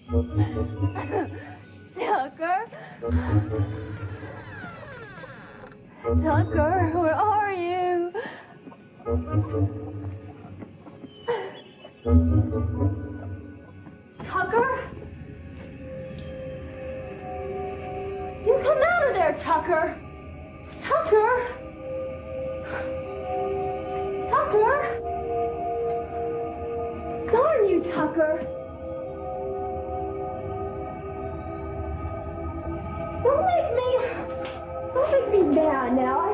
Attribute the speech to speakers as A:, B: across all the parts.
A: Tucker? Tucker, where are you? Tucker? You come out of there, Tucker! Tucker! Tucker! Darn you, Tucker! Don't make me mad now.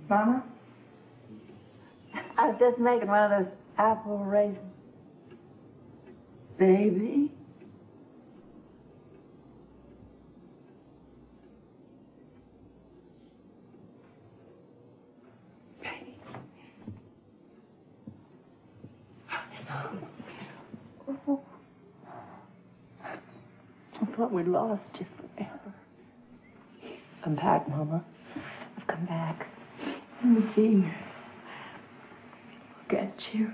B: Mama? I was just making one of those apple raisins.
C: Baby? I thought we lost you forever. I'm back, Mama. I've come back. Eugene, look at you.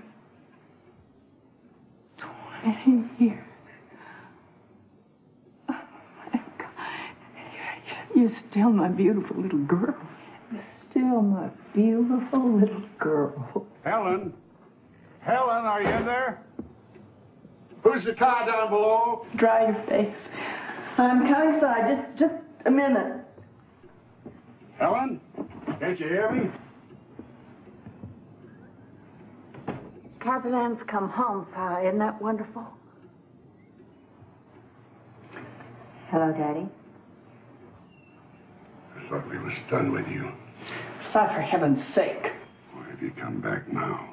C: 20 years. Oh, my God. You're still my beautiful little girl. You're still my beautiful little girl.
D: Helen? Helen, are you in there? Who's the car down below?
C: Dry your face. I'm coming inside. Just a minute.
D: Helen? Can't you hear me?
B: Captain Ann's come home, Pa. Isn't that wonderful? Hello, Daddy.
D: I thought we was done with you.
C: Stop, for heaven's sake.
D: Why have you come back now?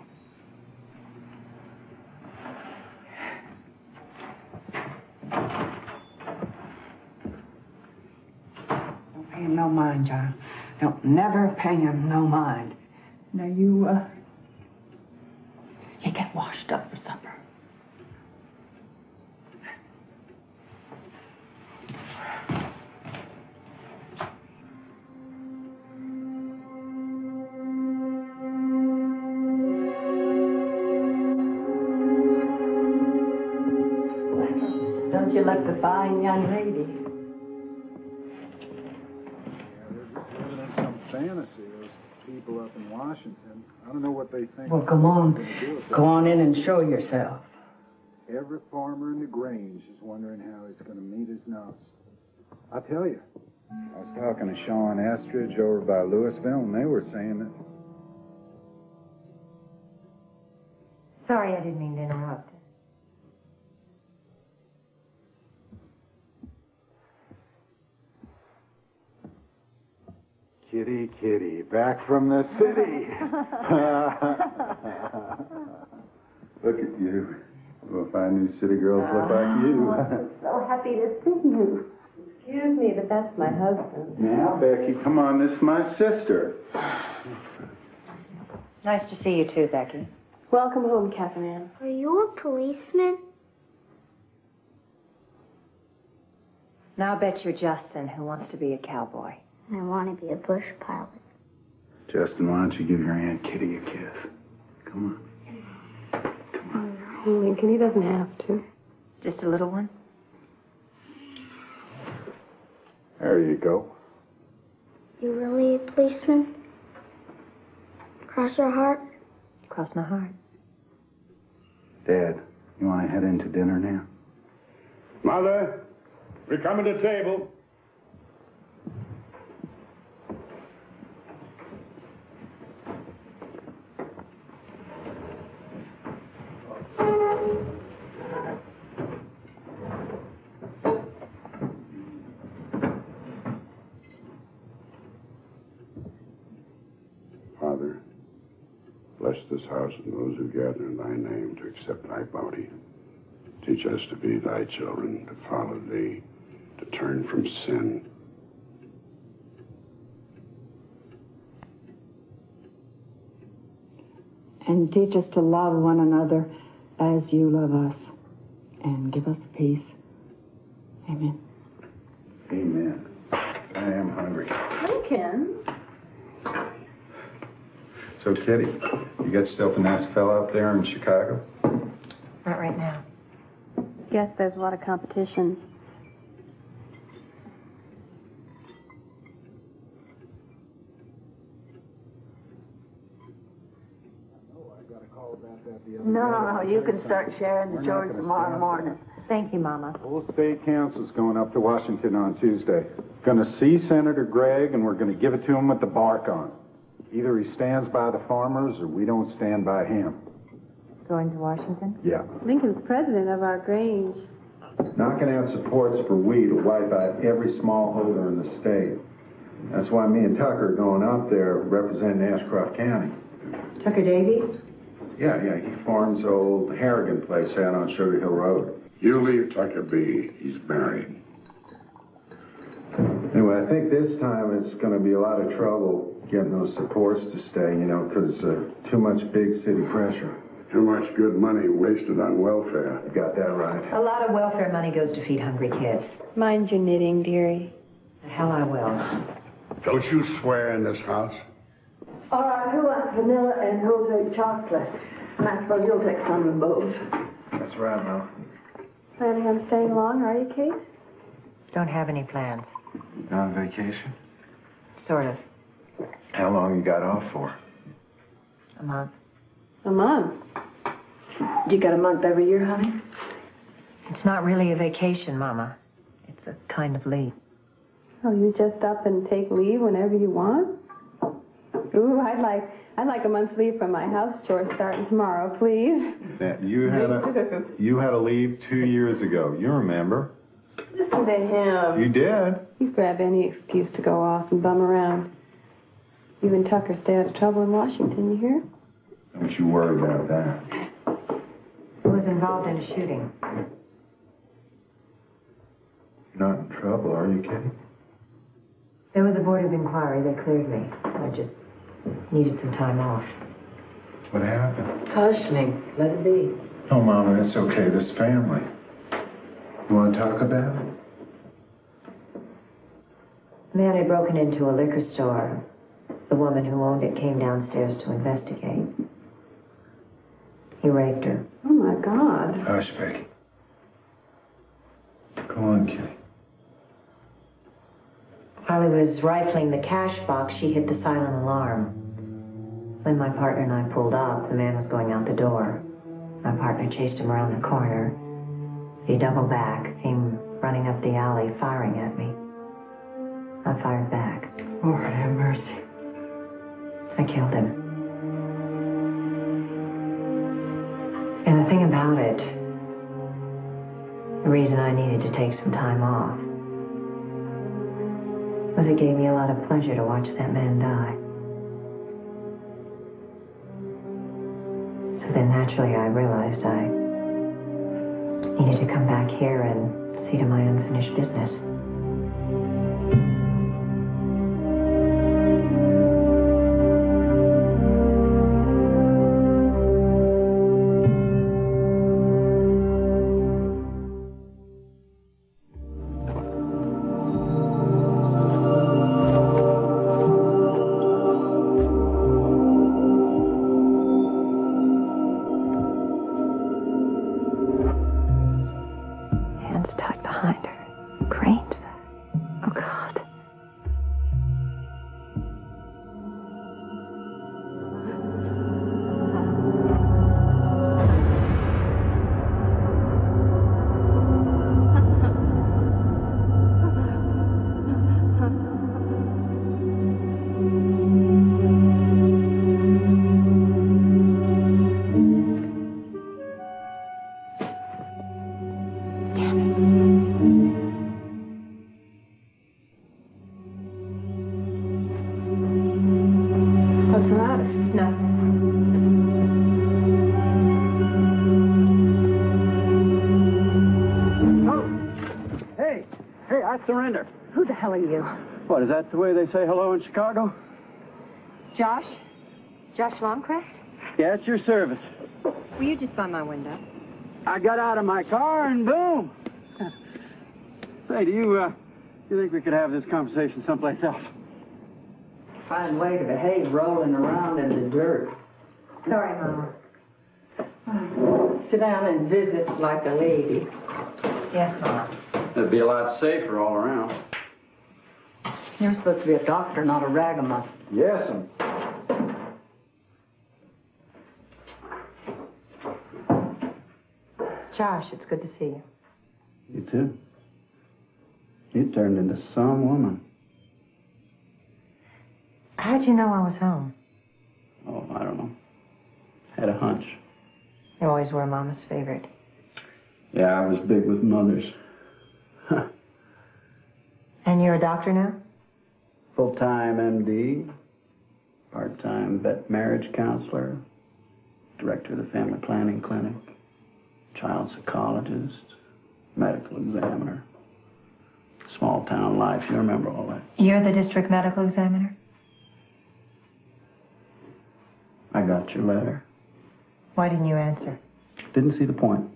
C: Don't pay him no mind, John. Don't never pay him no mind. Now you get washed up for supper. Don't you like the fine young lady?
E: Fantasy, those people up in Washington. I don't know what they think.
C: Well, come on. Go on in and show yourself.
E: Every farmer in the Grange is wondering how he's going to meet his nose. I tell you, I was talking to Sean Estridge over by Louisville, and they were saying that.
F: Sorry, I didn't mean to interrupt.
E: Kitty, Kitty, back from the city. Look at you. We'll find these city girls look like you.
F: I'm so happy to see you. Excuse me, but that's my husband.
E: Now, Becky, come on, this is my sister.
F: Nice to see you too, Becky.
B: Welcome home, Captain Ann.
A: Are you a policeman?
F: Now I bet you're Justin, who wants to be a cowboy.
A: I want to be a bush pilot.
E: Justin, why don't you give your Aunt Kitty a kiss? Come on.
B: Lincoln, he doesn't have to.
F: Just a little one?
E: There you go.
A: You really a policeman? Cross your heart?
F: Cross my heart.
E: Dad, you want to head into dinner now?
D: Mother, we're coming to table. Father, bless this house and those who gather in thy name to accept thy bounty. Teach us to be thy children, to follow thee, to turn from sin.
C: And teach us to love one another as you love us. And give us peace. Amen.
E: Amen. I am hungry.
B: Lincoln?
E: So, Kitty, you got yourself a nice fella up there in Chicago?
F: Not right now.
B: Yes, there's a lot of competition.
E: call about that the other
B: No,
E: day.
B: you can start sharing the
E: We're not
B: chores
E: gonna
B: tomorrow
E: stand
B: morning.
F: Thank you, Mama.
E: Full state council's going up to Washington on Tuesday. Gonna see Senator Gregg, and we're gonna give it to him with the bark on. Either he stands by the farmers, or we don't stand by him.
F: Going to Washington?
E: Yeah.
G: Lincoln's president of our Grange.
E: Knocking out supports for wheat will wipe out every smallholder in the state. That's why me and Tucker are going up there representing Ashcroft County.
F: Tucker Davies?
E: Yeah, he farms old Harrigan place out on Sugar Hill Road.
D: You leave Tucker be. He's married.
E: Anyway, I think this time it's going to be a lot of trouble getting those supports to stay, because too much big city pressure.
D: Too much good money wasted on welfare.
E: You got that right.
F: A lot of welfare money goes to feed hungry kids.
G: Mind your knitting, dearie.
F: The hell I will.
D: Don't you swear in this house?
B: All right, who wants vanilla and who'll take chocolate? And I suppose you'll take some of both.
E: That's right, Mom.
G: Planning on staying long, are you, Kate?
F: Don't have any plans.
E: On vacation?
F: Sort of.
E: How long you got off for?
F: A month.
G: A month.
B: You got a month every year, honey?
F: It's not really a vacation, Mama. It's a kind of leave.
G: Oh, you just up and take leave whenever you want? Ooh, I'd like a month's leave from my house chores starting tomorrow, please.
E: You had a leave 2 years ago. You remember?
G: Listen to him.
E: You did.
G: You grab any excuse to go off and bum around. You and Tucker stay out of trouble in Washington, you hear?
E: Don't you worry about that.
F: I was involved in a shooting.
E: You're not in trouble, are you, Kitty?
F: There was a board of inquiry. They cleared me. I just needed some time off.
E: What happened?
F: Hush me. Let it be.
E: Oh, Mama, that's okay. This family. You want to talk about it?
F: A man had broken into a liquor store. The woman who owned it came downstairs to investigate. He raped her.
G: Oh, my God.
E: Hush, Becky. Go on, Kitty.
F: While he was rifling the cash box, she hit the silent alarm. When my partner and I pulled up, the man was going out the door. My partner chased him around the corner. He doubled back, came running up the alley, firing at me. I fired back.
C: Lord have mercy.
F: I killed him. And the thing about it, the reason I needed to take some time off, was it gave me a lot of pleasure to watch that man die. So then naturally I realized I needed to come back here and see to my unfinished business. Hands tied behind her. Cranes. Oh, God.
B: What's the matter?
F: Nothing.
H: Hey, I surrender.
B: Who the hell are you?
H: What, is that the way they say hello in Chicago?
F: Josh? Josh Longcrest?
H: Yeah, it's your service.
F: Were you just by my window?
H: I got out of my car and boom. Say, do you think we could have this conversation someplace else?
C: Fine way to behave rolling around in the dirt.
F: Sorry, Mama.
C: Sit down and visit like a lady.
F: Yes, Mama.
H: It'd be a lot safer all around.
C: You're supposed to be a doctor, not a ragamuffin.
E: Yes,
F: Josh, it's good to see you.
H: You too. You turned into some woman.
F: How'd you know I was home?
H: Oh, I don't know. Had a hunch.
F: You always were Mama's favorite.
H: Yeah, I was big with mothers.
F: And you're a doctor now?
H: Full-time MD, part-time vet marriage counselor, director of the family planning clinic, child psychologist, medical examiner. Small town life, you remember all that.
F: You're the district medical examiner?
H: I got your letter.
F: Why didn't you answer?
H: Didn't see the point.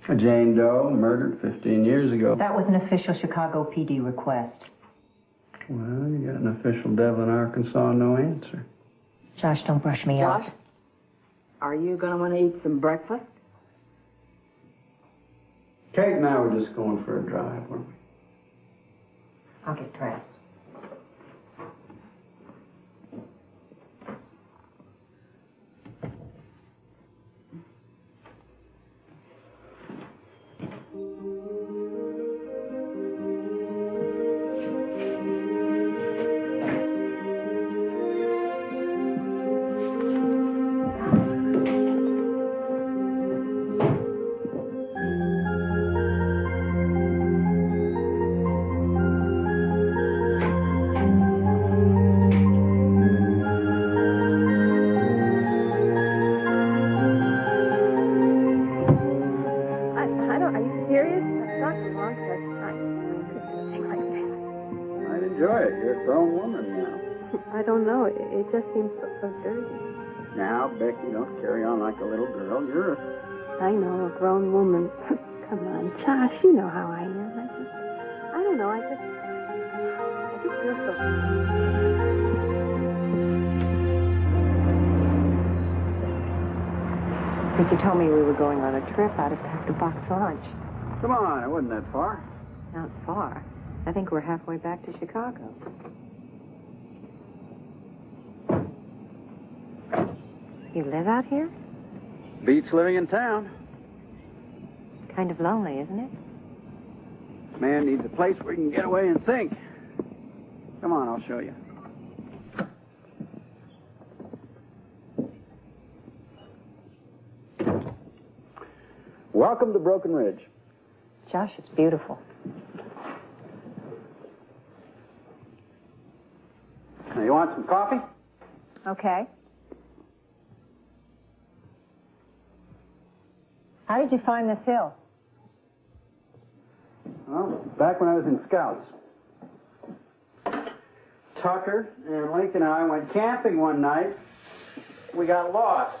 H: A Jane Doe murdered 15 years ago.
F: That was an official Chicago PD request.
H: Well, you got an official Devlin, Arkansas, no answer.
F: Josh, don't brush me off.
B: Josh, are you going to want to eat some breakfast?
H: Kate and I were just going for a drive, weren't we?
F: I'll get dressed.
G: Are you serious? Dr. Long says I could do a thing like that.
H: I'd enjoy it. You're a grown woman now.
G: I don't know. It just seems so dirty.
H: Now, Becky, don't carry on like a little girl. You're a...
G: I know, a grown woman. Come on, Josh, you know how I am. I don't know, I just feel so...
F: Since you told me we were going on a trip, I'd have packed a box for lunch.
H: Come on, it wasn't that far.
F: Not far. I think we're halfway back to Chicago. You live out here?
H: Beats living in town.
F: Kind of lonely, isn't it?
H: Man needs a place where he can get away and think. Come on, I'll show you. Welcome to Broken Ridge.
F: Josh, it's beautiful.
H: Now, you want some coffee?
F: Okay. How did you find this hill?
H: Well, back when I was in Scouts. Tucker and Link and I went camping one night. We got lost.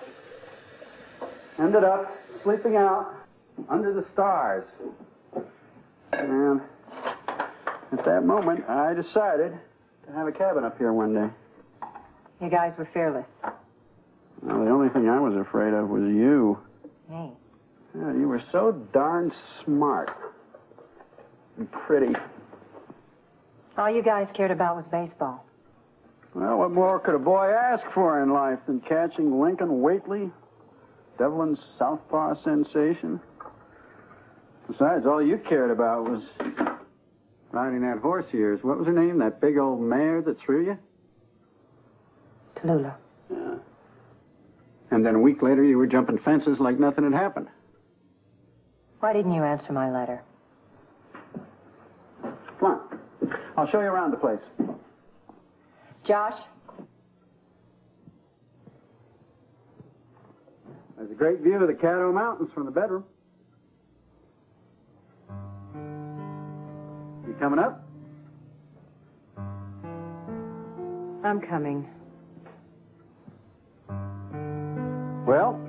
H: Ended up sleeping out under the stars. And at that moment, I decided to have a cabin up here one day.
F: You guys were fearless.
H: Well, the only thing I was afraid of was you.
F: Me?
H: Yeah, you were so darn smart and pretty.
F: All you guys cared about was baseball.
H: Well, what more could a boy ask for in life than catching Lincoln Waitley, Devlin's southpaw sensation? Besides, all you cared about was riding that horse of yours. What was her name? That big old mare that threw you?
F: Tallulah.
H: Yeah. And then a week later, you were jumping fences like nothing had happened.
F: Why didn't you answer my letter?
H: Come on. I'll show you around the place.
F: Josh?
H: There's a great view of the Caddo Mountains from the bedroom. You coming up?
F: I'm coming.
H: Well,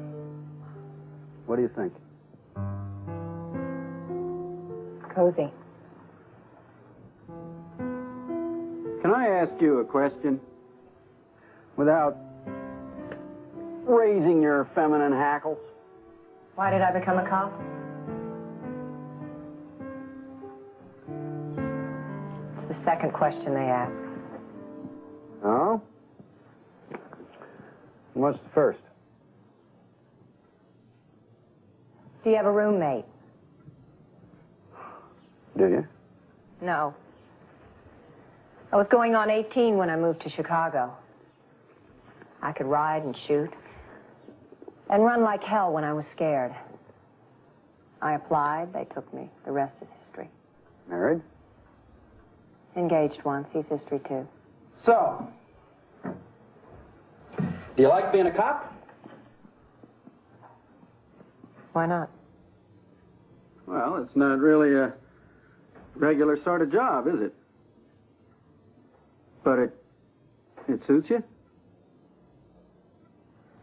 H: what do you think?
F: Cozy.
H: Can I ask you a question without raising your feminine hackles?
F: Why did I become a cop? It's the second question they ask.
H: Oh? What's the first?
F: Do you have a roommate?
H: Do you?
F: No. I was going on 18 when I moved to Chicago. I could ride and shoot and run like hell when I was scared. I applied. They took me. The rest is history.
H: Married?
F: Engaged once. He's history, too.
H: So, do you like being a cop?
F: Why not?
H: Well, it's not really a regular sort of job, is it? But it suits you?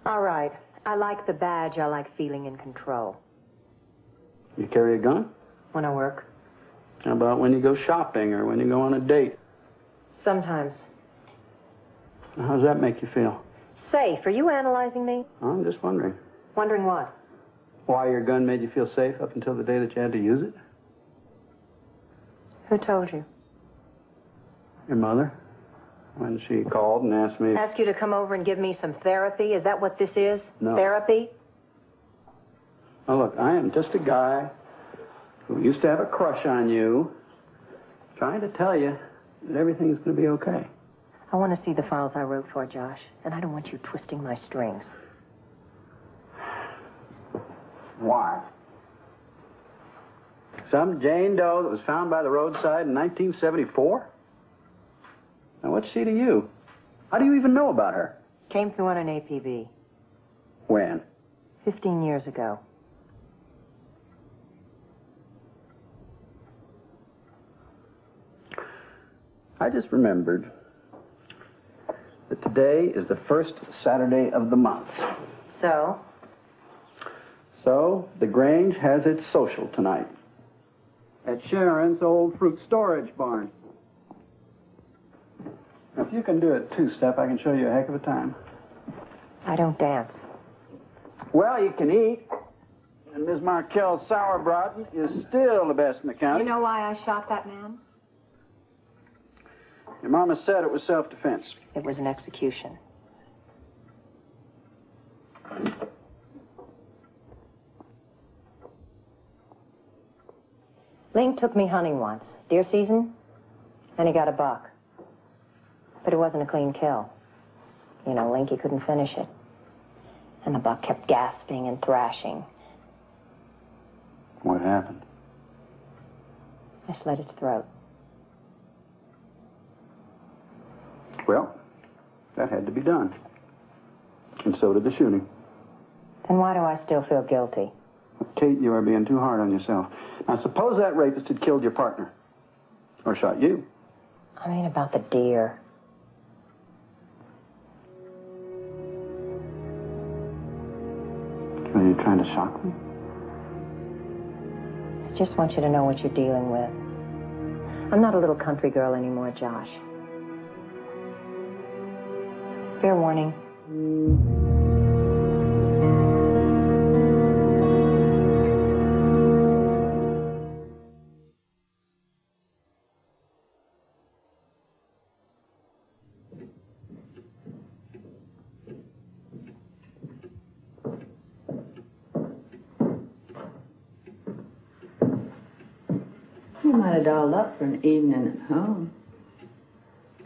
F: All right. I like the badge. I like feeling in control.
H: You carry a gun?
F: When I work.
H: How about when you go shopping or when you go on a date?
F: Sometimes.
H: How does that make you feel?
F: Safe. Are you analyzing me?
H: I'm just wondering.
F: Wondering what?
H: Why your gun made you feel safe up until the day that you had to use it?
F: Who told you?
H: Your mother. When she called and asked me...
F: Ask you to come over and give me some therapy? Is that what this is?
H: No.
F: Therapy?
H: Now, look, I am just a guy who used to have a crush on you, trying to tell you that everything's going to be okay.
F: I want to see the files I wrote for, Josh, and I don't want you twisting my strings.
H: Why? Some Jane Doe that was found by the roadside in 1974? Now, what's she to you? How do you even know about her?
F: Came through on an APB.
H: When?
F: 15 years ago.
H: I just remembered that today is the first Saturday of the month.
F: So?
H: So, the Grange has its social tonight. At Sharon's old fruit storage barn. Now, if you can do a two-step, I can show you a heck of a time.
F: I don't dance.
H: Well, you can eat. And Ms. Markel's sauerbraten is still the best in the county.
F: You know why I shot that man?
H: Your mama said it was self-defense.
F: It was an execution. Link took me hunting once. Deer season. And he got a buck. But it wasn't a clean kill. You know, Linky couldn't finish it. And the buck kept gasping and thrashing.
H: What happened?
F: I slit its throat.
H: Well, that had to be done. And so did the shooting.
F: Then why do I still feel guilty?
H: Kate, you are being too hard on yourself. Now, suppose that rapist had killed your partner. Or shot you.
F: I mean about the deer.
H: Are you trying to shock me?
F: I just want you to know what you're dealing with. I'm not a little country girl anymore, Josh. Fair warning.
C: You might have dolled up for an evening at home.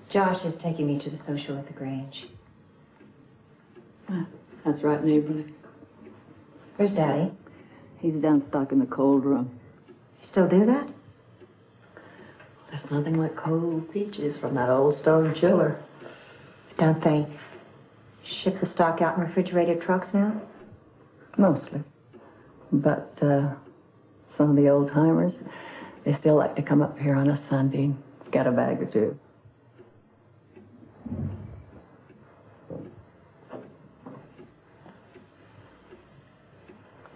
F: Josh is taking me to the social at the Grange.
C: Well, that's right neighborly.
F: Where's Daddy?
C: He's down stocking the cold room.
F: You still do that?
C: There's nothing like cold peaches from that old stone chiller.
F: Don't they ship the stock out in refrigerated trucks now?
C: Mostly. But some of the old timers, they still like to come up here on a Sunday and get a bag or two.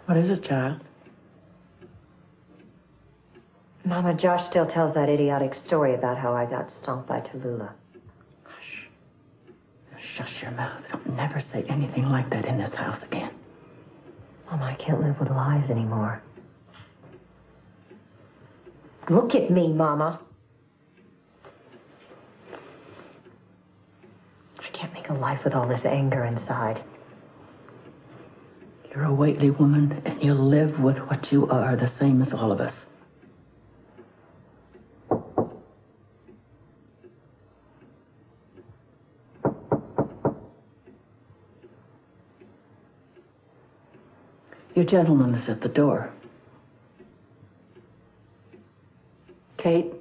C: What is it, child?
F: Mama, Josh still tells that idiotic story about how I got stomped by Tallulah.
C: Hush. Shush your mouth. Don't never say anything like that in this house again.
F: Mama, I can't live with lies anymore. Look at me, Mama. I can't make a life with all this anger inside.
C: You're a Whately woman, and you live with what you are, the same as all of us. Your gentleman is at the door. Kate?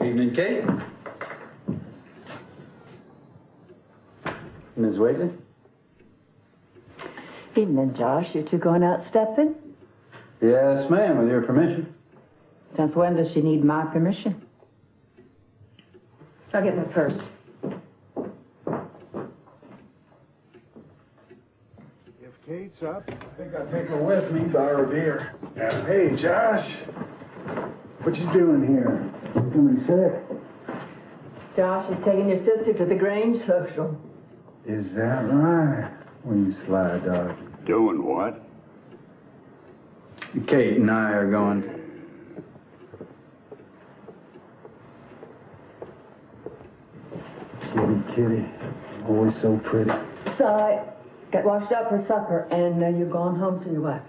H: Evening, Kate. Ms. Whately?
C: Evening, Josh. You two going out stepping?
H: Yes, ma'am, with your permission.
C: Since when does she need my permission? I'll get my purse.
E: If Kate's up, I think I'll take her with me, buy her a beer. Hey, Josh. What you doing here? You coming sick?
C: Josh is taking your sister to the Grange social.
E: Is that right? When you sly dog.
D: Doing what?
H: Kate and I are going.
E: Kitty, always so pretty.
C: So I got washed up for supper, and you're going home to your wife.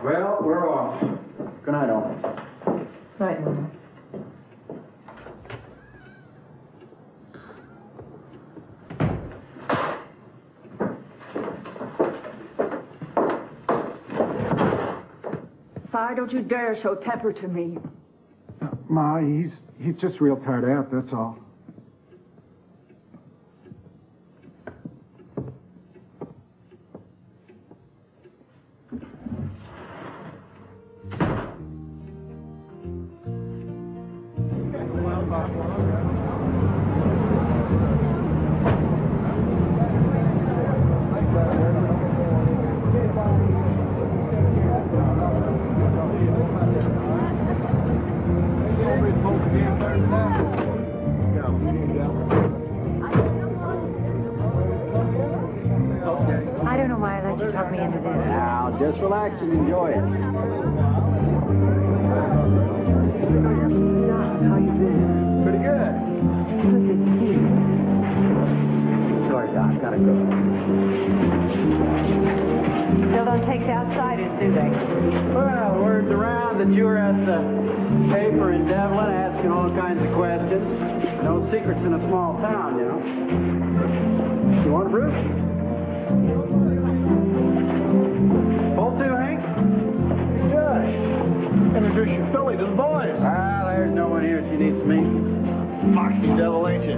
H: Well, we're off. Good night, all.
C: Right, Mama. Si, don't you dare show temper to me.
E: Ma, he's just real tired out, that's all.
F: I don't know why I let you talk me into this.
H: Now, just relax and enjoy it.
C: How you been?
H: Pretty good.
C: Look at you.
H: Sorry, Doc, gotta go.
F: Still don't take the outsiders, do they?
H: Well, word's around that you were at the paper in Devlin asking all kinds of questions. No secrets in a small town, you know. You want a brew? Full two, Hank?
E: Josh, introduce your filly to the boys.
H: Ah, there's no one here she needs to meet.
E: Foxy devil, ain't you?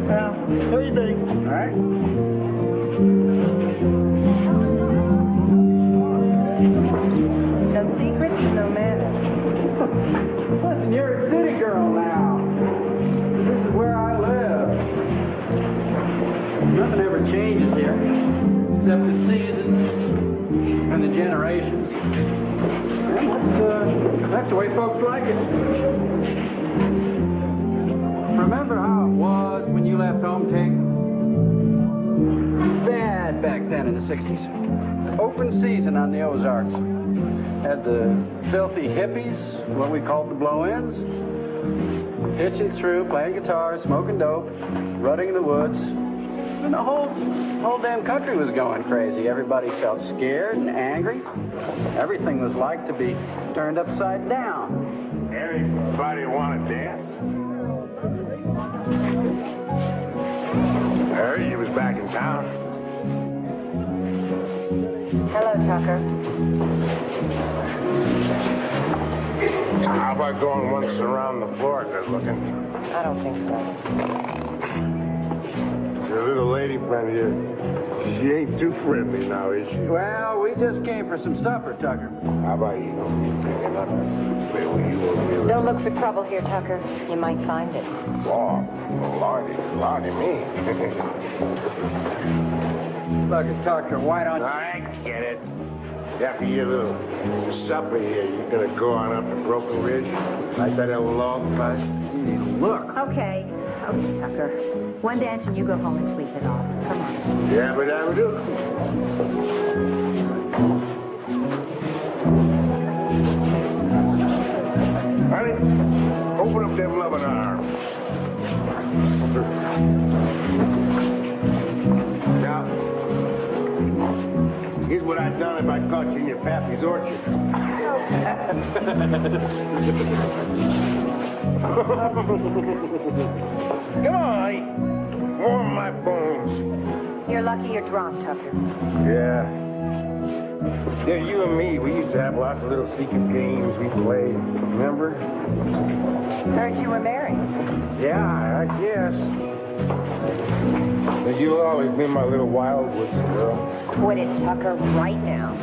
E: Well, who you think?
H: All right.
F: No secrets, no manners.
H: Listen, you're a city girl now. This is where I live. Nothing ever changes here, except the seasons and the generations. And that's the way folks like it. Remember how it was when you left home, Kate? Bad back then in the 60s. Open season on the Ozarks. Had the filthy hippies, what we called the blow-ins, hitching through, playing guitar, smoking dope, rutting in the woods. And the whole damn country was going crazy. Everybody felt scared and angry. Everything was like to be turned upside down.
D: Anybody want to dance? I heard you was back in town.
F: Hello, Tucker.
D: How about going once around the floor, good looking?
F: I don't think so.
D: Your little lady friend here, she ain't too friendly now, is she?
H: Well, we just came for some supper, Tucker.
D: How about you don't be picking up? Well, you over here.
F: Don't look for trouble here, Tucker. You might find it.
D: Oh, Lordy me.
H: Look at Tucker, why don't you...
D: I get it. After your little supper here, you're gonna go on up to Broken Ridge? Like that old log fight?
H: Look.
F: Okay, Tucker. One dance and you go home and sleep it off. Come on.
D: Yeah, but I would do. Honey, open up them loving arms.
I: have done if I caught you in your pappy's orchard. Come on, warm my bones.
F: You're lucky you're drunk, Tucker.
I: Yeah. Yeah, you and me, we used to have lots of little secret games we played. Remember?
F: Heard you were married.
I: Yeah, I guess. But you'll always be my little Wildwoods girl.
F: Quit it, Tucker, right now.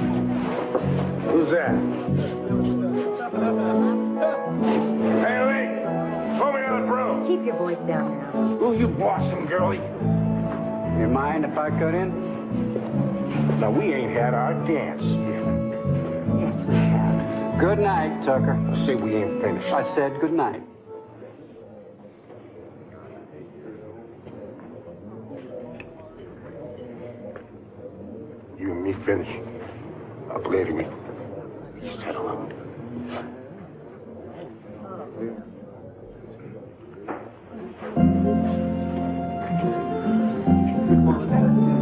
I: Who's that? Hey, Lee! Pull me on the broom!
F: Keep your voice down now.
I: Who you bossing, girlie?
H: You mind if I cut in?
I: Now, we ain't had our dance yet.
F: Yes, we have.
H: Good night, Tucker.
I: I say we ain't finished.
H: I said good night.
I: You and me finish. Up later, we settle up.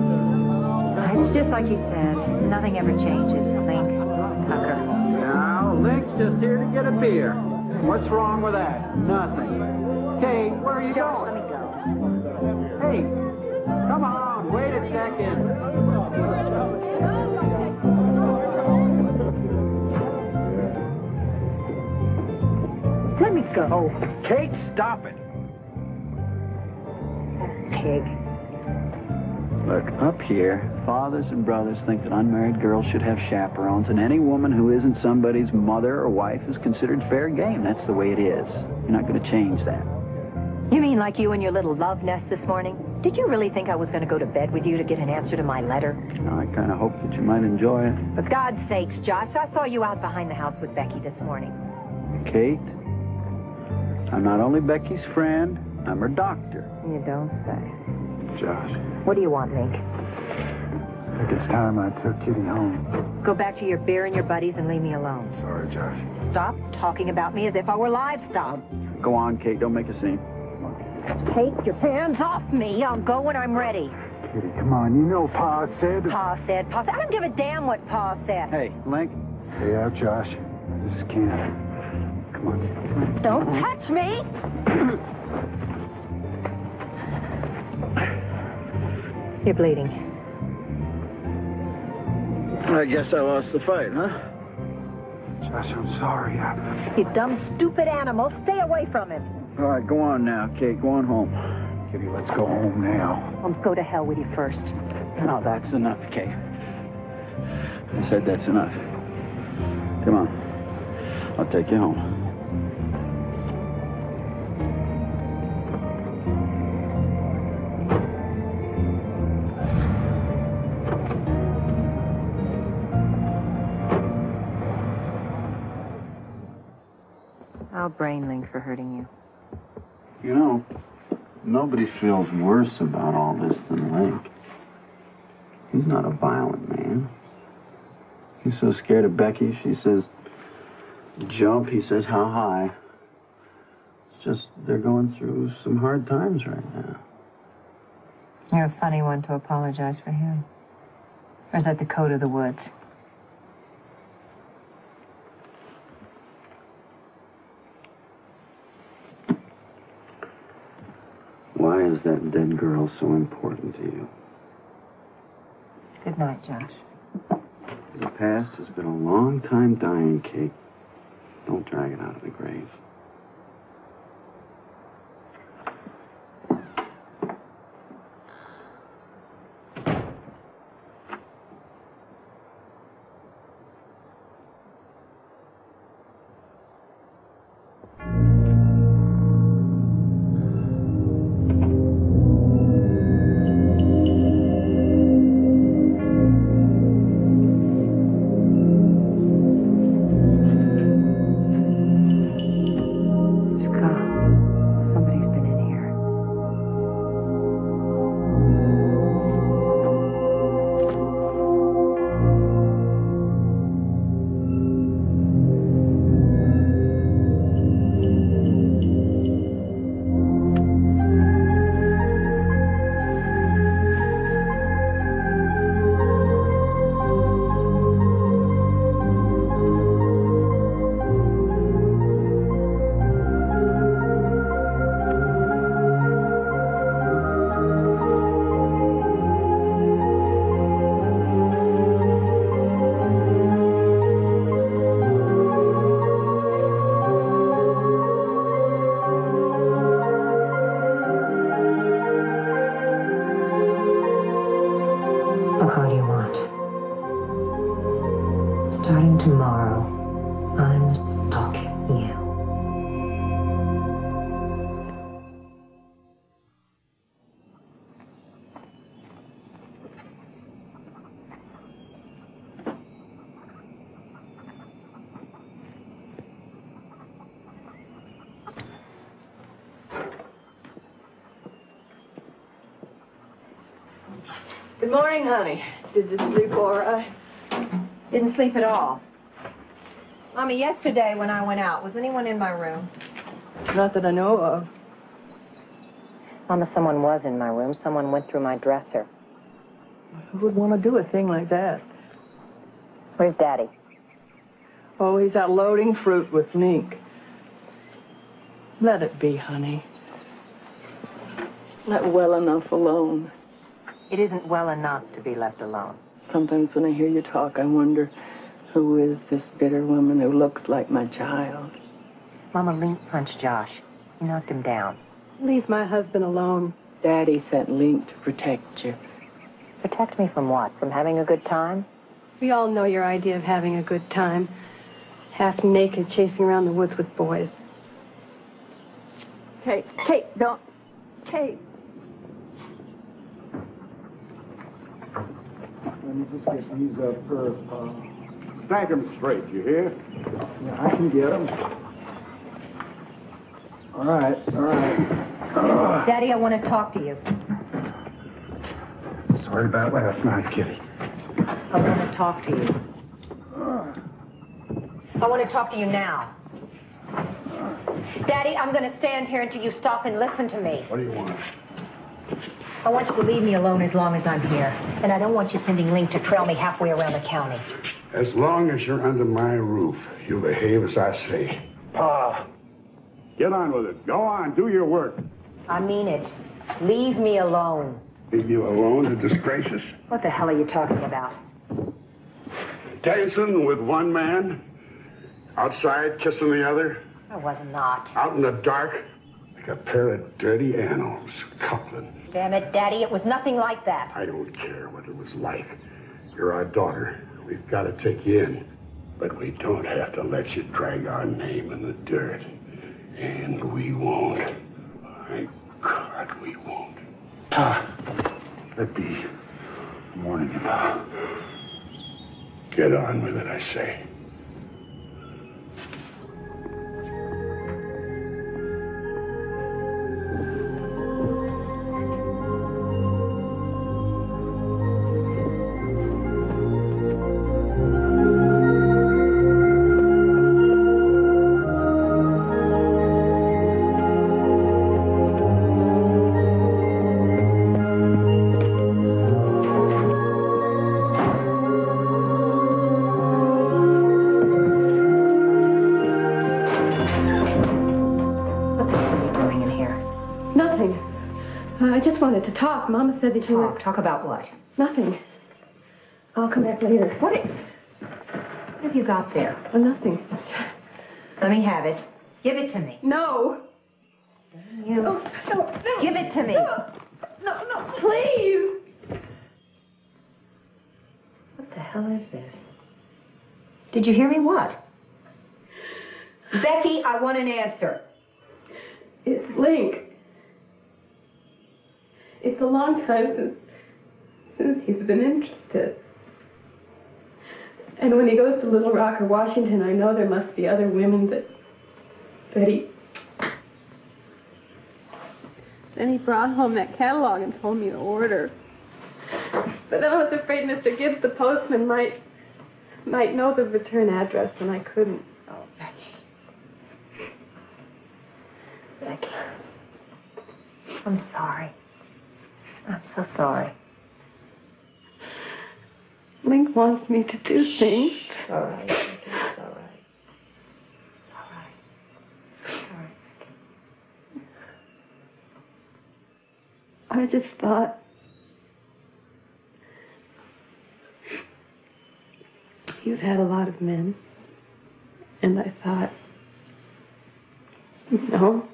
F: It's just like you said. Nothing ever changes, Link. Tucker.
H: Now, Link's just here to get a beer. What's wrong with that? Nothing. Kate, where are you
F: Josh,
H: going?
F: let me go.
H: Hey, come on, wait a second.
F: Let me go.
I: Kate, stop it.
F: Pig.
H: Look, up here, fathers and brothers think that unmarried girls should have chaperones, and any woman who isn't somebody's mother or wife is considered fair game. That's the way it is. You're not going to change that.
F: You mean like you and your little love nest this morning? Did you really think I was going to go to bed with you to get an answer to my letter?
H: Now, I kind of hoped that you might enjoy it.
F: For God's sakes, Josh, I saw you out behind the house with Becky this morning.
H: Kate, I'm not only Becky's friend, I'm her doctor.
F: You don't say.
I: Josh,
F: What do you want, Link?
E: I think it's time I took Kitty home.
F: Go back to your beer and your buddies and leave me alone.
I: sorry, Josh.
F: Stop talking about me as if I were livestock.
H: Go on, Kate, don't make a scene.
F: Take your hands off me. I'll go when I'm ready.
E: Kitty, come on. You know Pa said...
F: Pa said. I don't give a damn what Pa said.
H: Hey, Link.
E: Stay out, Josh. This is Canada. Come on.
F: Don't touch me. You're bleeding.
H: I guess I lost the fight, huh?
E: Josh, I'm sorry.
F: You dumb, stupid animal. Stay away from him.
H: All right, go on now, Kate. Go on home.
E: Kitty, let's go home now.
F: I'll go to hell with you first.
H: No, that's enough, Kate. I said that's enough. Come on. I'll take you home.
F: I'll brain Link for hurting you.
J: You know, nobody feels worse about all this than Link. He's not a violent man. He's so scared of Becky, she says, jump. He says, how high? It's just they're going through some hard times right now.
F: You're a funny one to apologize for him. Or is that the code of the woods?
J: Why is that dead girl so important to you?
F: Good night, Josh.
J: The past has been a long time dying, Kate. Don't drag it out of the grave.
C: Good morning, honey. Did you sleep all right?
F: Didn't sleep at all. Mommy, yesterday when I went out, was anyone in my room?
C: Not that I know of.
F: Mama, someone was in my room. Someone went through my dresser.
C: Who would want to do a thing like that?
F: Where's Daddy?
C: Oh, he's out loading fruit with Link. Let it be, honey. Let well enough alone.
F: It isn't well enough to be left alone.
C: Sometimes when I hear you talk, I wonder, who is this bitter woman who looks like my child?
F: Mama, Link punched Josh. He knocked him down.
G: Leave my husband alone.
C: Daddy sent Link to protect you.
F: Protect me from what? From having a good time?
G: We all know your idea of having a good time. Half naked, chasing around the woods with boys.
C: Kate, don't. Kate.
E: Let me just get these up first, Pa.
D: Stank 'em straight, you hear?
E: Yeah, I can get them. All right.
F: Daddy, I want to talk to you.
E: Sorry about last night, Kitty.
F: I want to talk to you. I want to talk to you now. Daddy, I'm going to stand here until you stop and listen to me.
D: What do you want?
F: I want you to leave me alone as long as I'm here. And I don't want you sending Link to trail me halfway around the county.
D: As long as you're under my roof, you'll behave as I say. Pa, get on with it. Go on, do your work.
F: I mean it. Leave me alone.
D: Leave you alone to disgrace us?
F: What the hell are you talking about?
D: Dancing with one man, outside kissing the other,
F: I was not.
D: out in the dark, like a pair of dirty animals coupling.
F: Damn it, Daddy, it was nothing like that.
D: I don't care what it was like. You're our daughter. We've got to take you in. But we don't have to let you drag our name in the dirt. And we won't. My God, we won't.
E: Pa, let be. I'm warning you, Pa.
D: Get on with it, I say.
G: To talk. Mama said that you were...
F: Talk about what?
G: Nothing. I'll come back later.
F: What have you got there?
G: Oh, nothing.
F: Let me have it. Give it to me.
G: No.
F: You...
G: No.
F: Give it to me.
G: No, please.
F: What the hell is this? Did you hear me? What? Becky, I want an answer.
G: It's Link. It's a long time since he's been interested. And when he goes to Little Rock or Washington, I know there must be other women that he... Then he brought home that catalog and told me to order. But then I was afraid Mr. Gibbs, the postman, might know the return address, and I couldn't.
F: Oh, Becky. Becky. I'm sorry. I'm so sorry.
G: Link wants me to do things.
F: It's all right. It's all right. It's all right. It's all right.
G: I just thought... You've had a lot of men. And I thought... No.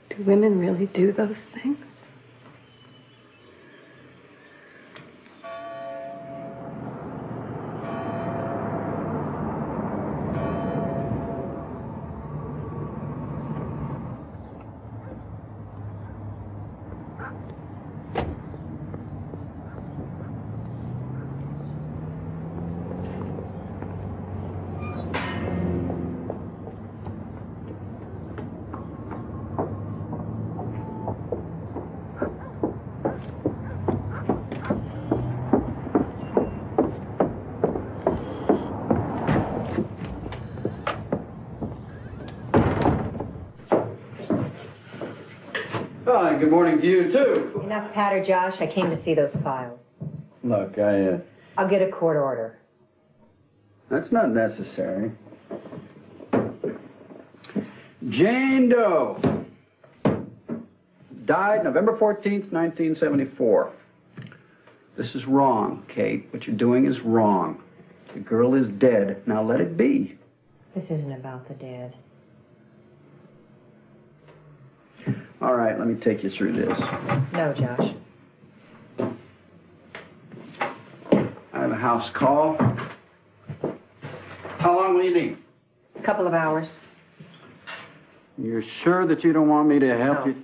G: Do women really do those things?
H: Oh, and good morning to you, too.
F: Enough patter, Josh. I came to see those files.
H: Look,
F: I'll get a court order.
H: That's not necessary. Jane Doe. Died November 14th, 1974. This is wrong, Kate. What you're doing is wrong. The girl is dead. Now let it be.
F: This isn't about the dead.
H: All right, let me take you through this.
F: No, Josh.
H: I have a house call. How long will you need?
F: A couple of hours.
H: You're sure that you don't want me to help you?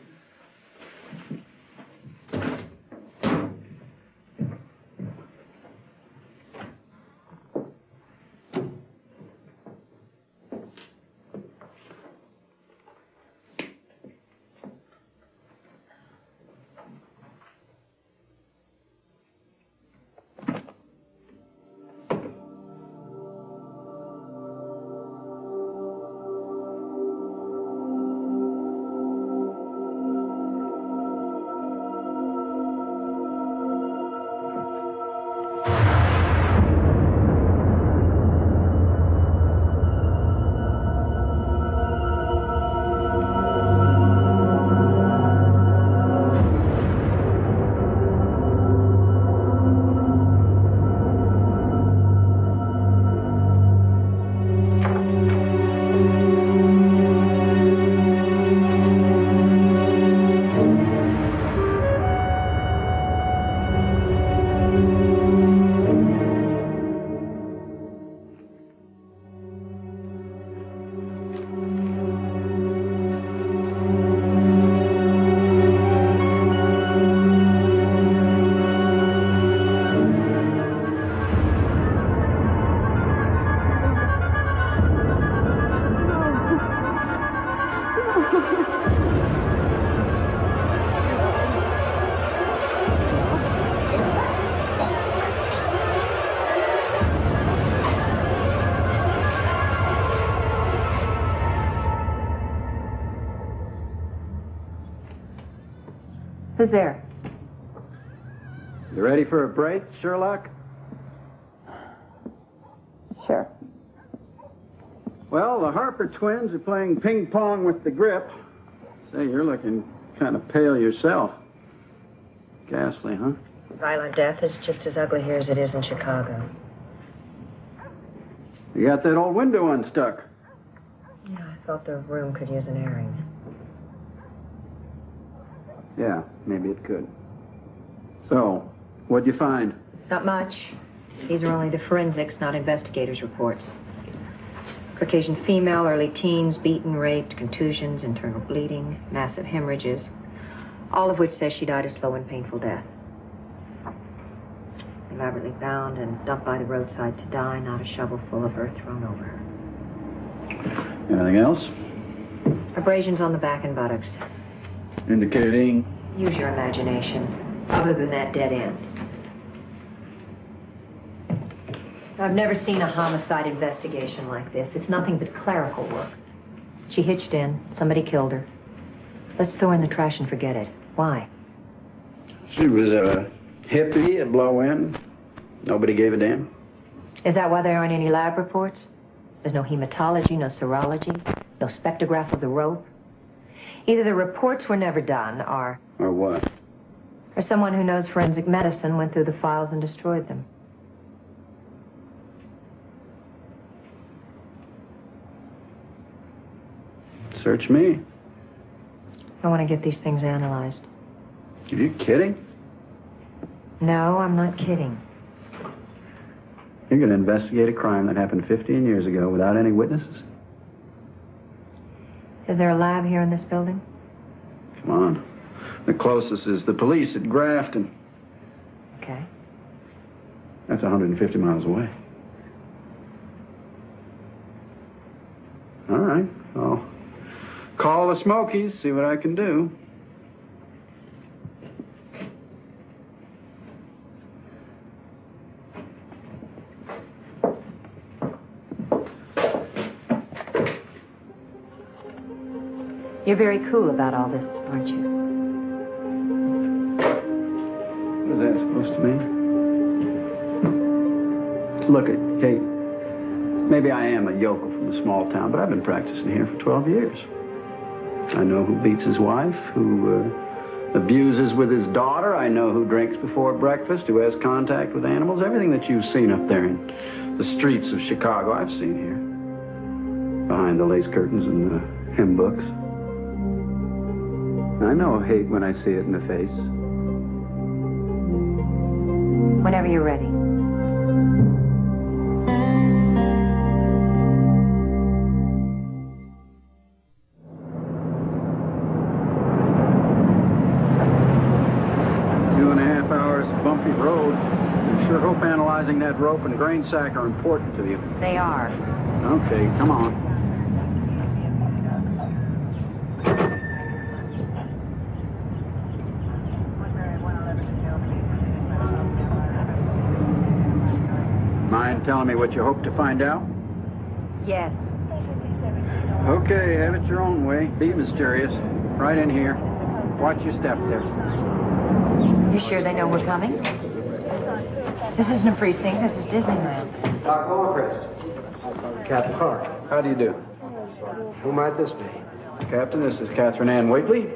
F: Who's there?
H: You ready for a break, Sherlock?
F: Sure.
H: Well, the Harper twins are playing ping pong with the grip. Say, you're looking kind of pale yourself. Ghastly, huh?
F: Violent death is just as ugly here as it is in Chicago.
H: You got that old window unstuck.
F: Yeah, I thought the room could use an airing.
H: Yeah, maybe it could. So, what'd you find?
F: Not much. These are only the forensics, not investigators' reports. Caucasian female, early teens, beaten, raped, contusions, internal bleeding, massive hemorrhages, all of which says she died a slow and painful death. Elaborately bound and dumped by the roadside to die, not a shovel full of earth thrown over her.
H: Anything else?
F: Abrasions on the back and buttocks.
H: Indicating?
F: Use your imagination. Other than that dead end. I've never seen a homicide investigation like this. It's nothing but clerical work. She hitched in. Somebody killed her. Let's throw in the trash and forget it. Why?
H: She was a hippie, a blow-in. Nobody gave a damn.
F: Is that why there aren't any lab reports? There's no hematology, no serology, no spectrograph of the rope. Either the reports were never done, or
H: what?
F: Or someone who knows forensic medicine went through the files and destroyed them.
H: Search me.
F: I want to get these things analyzed.
H: Are you kidding?
F: No, I'm not kidding.
H: You're going to investigate a crime that happened 15 years ago without any witnesses?
F: Is there a lab here in this building?
H: Come on. The closest is the police at Grafton.
F: Okay.
H: That's 150 miles away. All right. I'll call the Smokies, see what I can do.
F: You're very cool about all this, aren't you?
H: What is that supposed to mean? Look at Kate. Maybe I am a yokel from a small town, but I've been practicing here for 12 years. I know who beats his wife, who abuses with his daughter. I know who drinks before breakfast, who has contact with animals. Everything that you've seen up there in the streets of Chicago, I've seen here. Behind the lace curtains and the hymn books. I know hate when I see it in the face.
F: Whenever you're ready.
H: Analyzing that rope and grain sack are important to you.
F: They are.
H: Okay, come on. Mind telling me what you hope to find out?
F: Yes.
H: Okay, have it your own way. Be mysterious. Right in here. Watch your step there.
F: You sure they know we're coming? This isn't a precinct, this is Disneyland.
K: Doc Longcrest. Captain Clark.
H: How do you do?
K: Who might this be?
H: Captain, this is Catherine Ann Whately.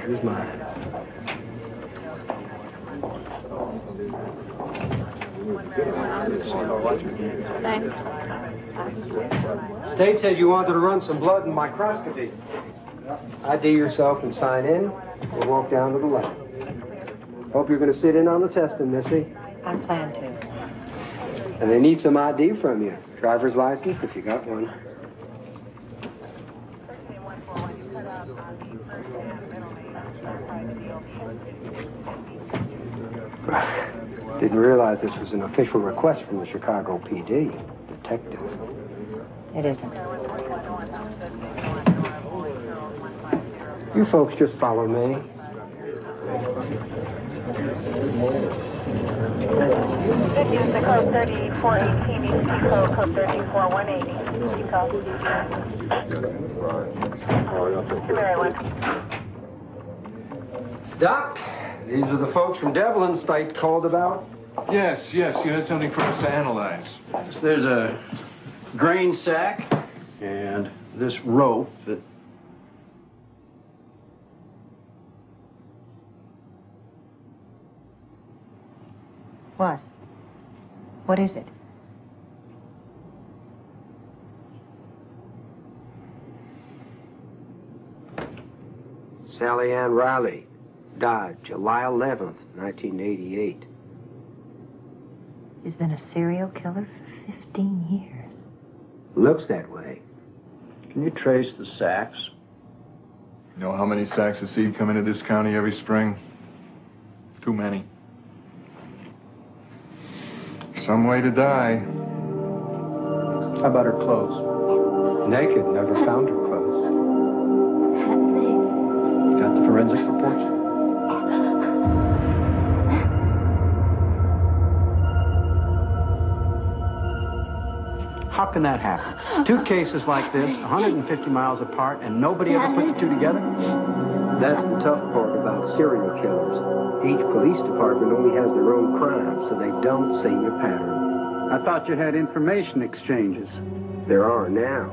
K: Here's mine.
G: Thanks.
K: State said you wanted to run some blood and microscopy. ID yourself and sign in. We'll walk down to the lab. Hope you're going to sit in on the testing, Missy.
F: I plan to.
K: And they need some ID from you. Driver's license, if you got one. Didn't realize this was an official request from the Chicago PD. Detective.
F: It isn't.
K: You folks just follow me.
L: Use the code 3418, EC code 34180.
K: Doc, these are the folks from Devlin State called about.
I: Yes, you had something for us to analyze.
H: There's a grain sack and this rope that...
F: What? What is it?
K: Sally Ann Riley died July 11th, 1988.
F: He's been a serial killer for 15 years.
K: Looks that way.
H: Can you trace the sacks?
I: You know how many sacks of seed come into this county every spring? Too many. Some way to die.
H: How about her clothes?
K: Naked, never found her clothes.
H: Got the forensic reports? How can that happen? Two cases like this, 150 miles apart, and nobody ever put the two together?
K: That's the tough part about serial killers. Each police department only has their own crimes, so they don't see a pattern.
H: I thought you had information exchanges.
K: There are now.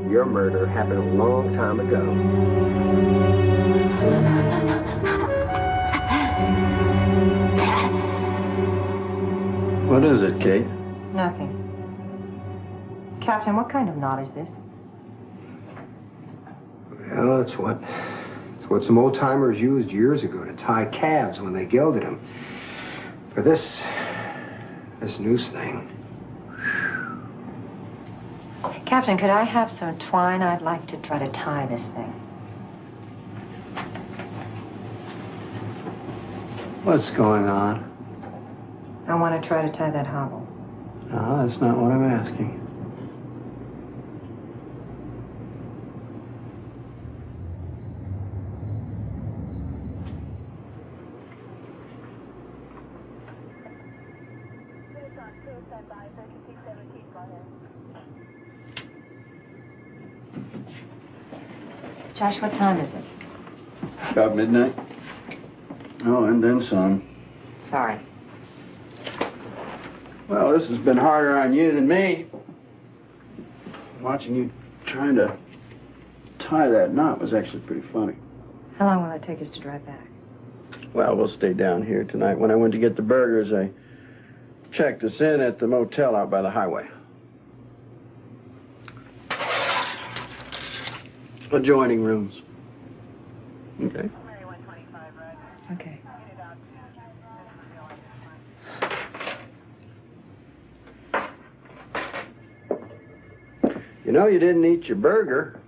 K: Your murder happened a long time ago.
H: What is it, Kate?
F: Nothing. Captain, what kind of knot is this?
K: Well, it's what some old-timers used years ago to tie calves when they gelded them. For this noose thing.
F: Captain, could I have some twine? I'd like to try to tie this thing.
H: What's going on?
F: I want to try to tie that hobble.
H: No, that's not what I'm asking.
F: Josh, what time is it?
H: About midnight.
J: Oh, and then some.
F: Sorry.
J: Well, this has been harder on you than me. Watching you trying to tie that knot was actually pretty funny.
F: How long will it take us to drive back?
J: Well, we'll stay down here tonight. When I went to get the burgers, I checked us in at the motel out by the highway. Adjoining rooms. Okay.
F: Okay.
J: You know, you didn't eat your burger.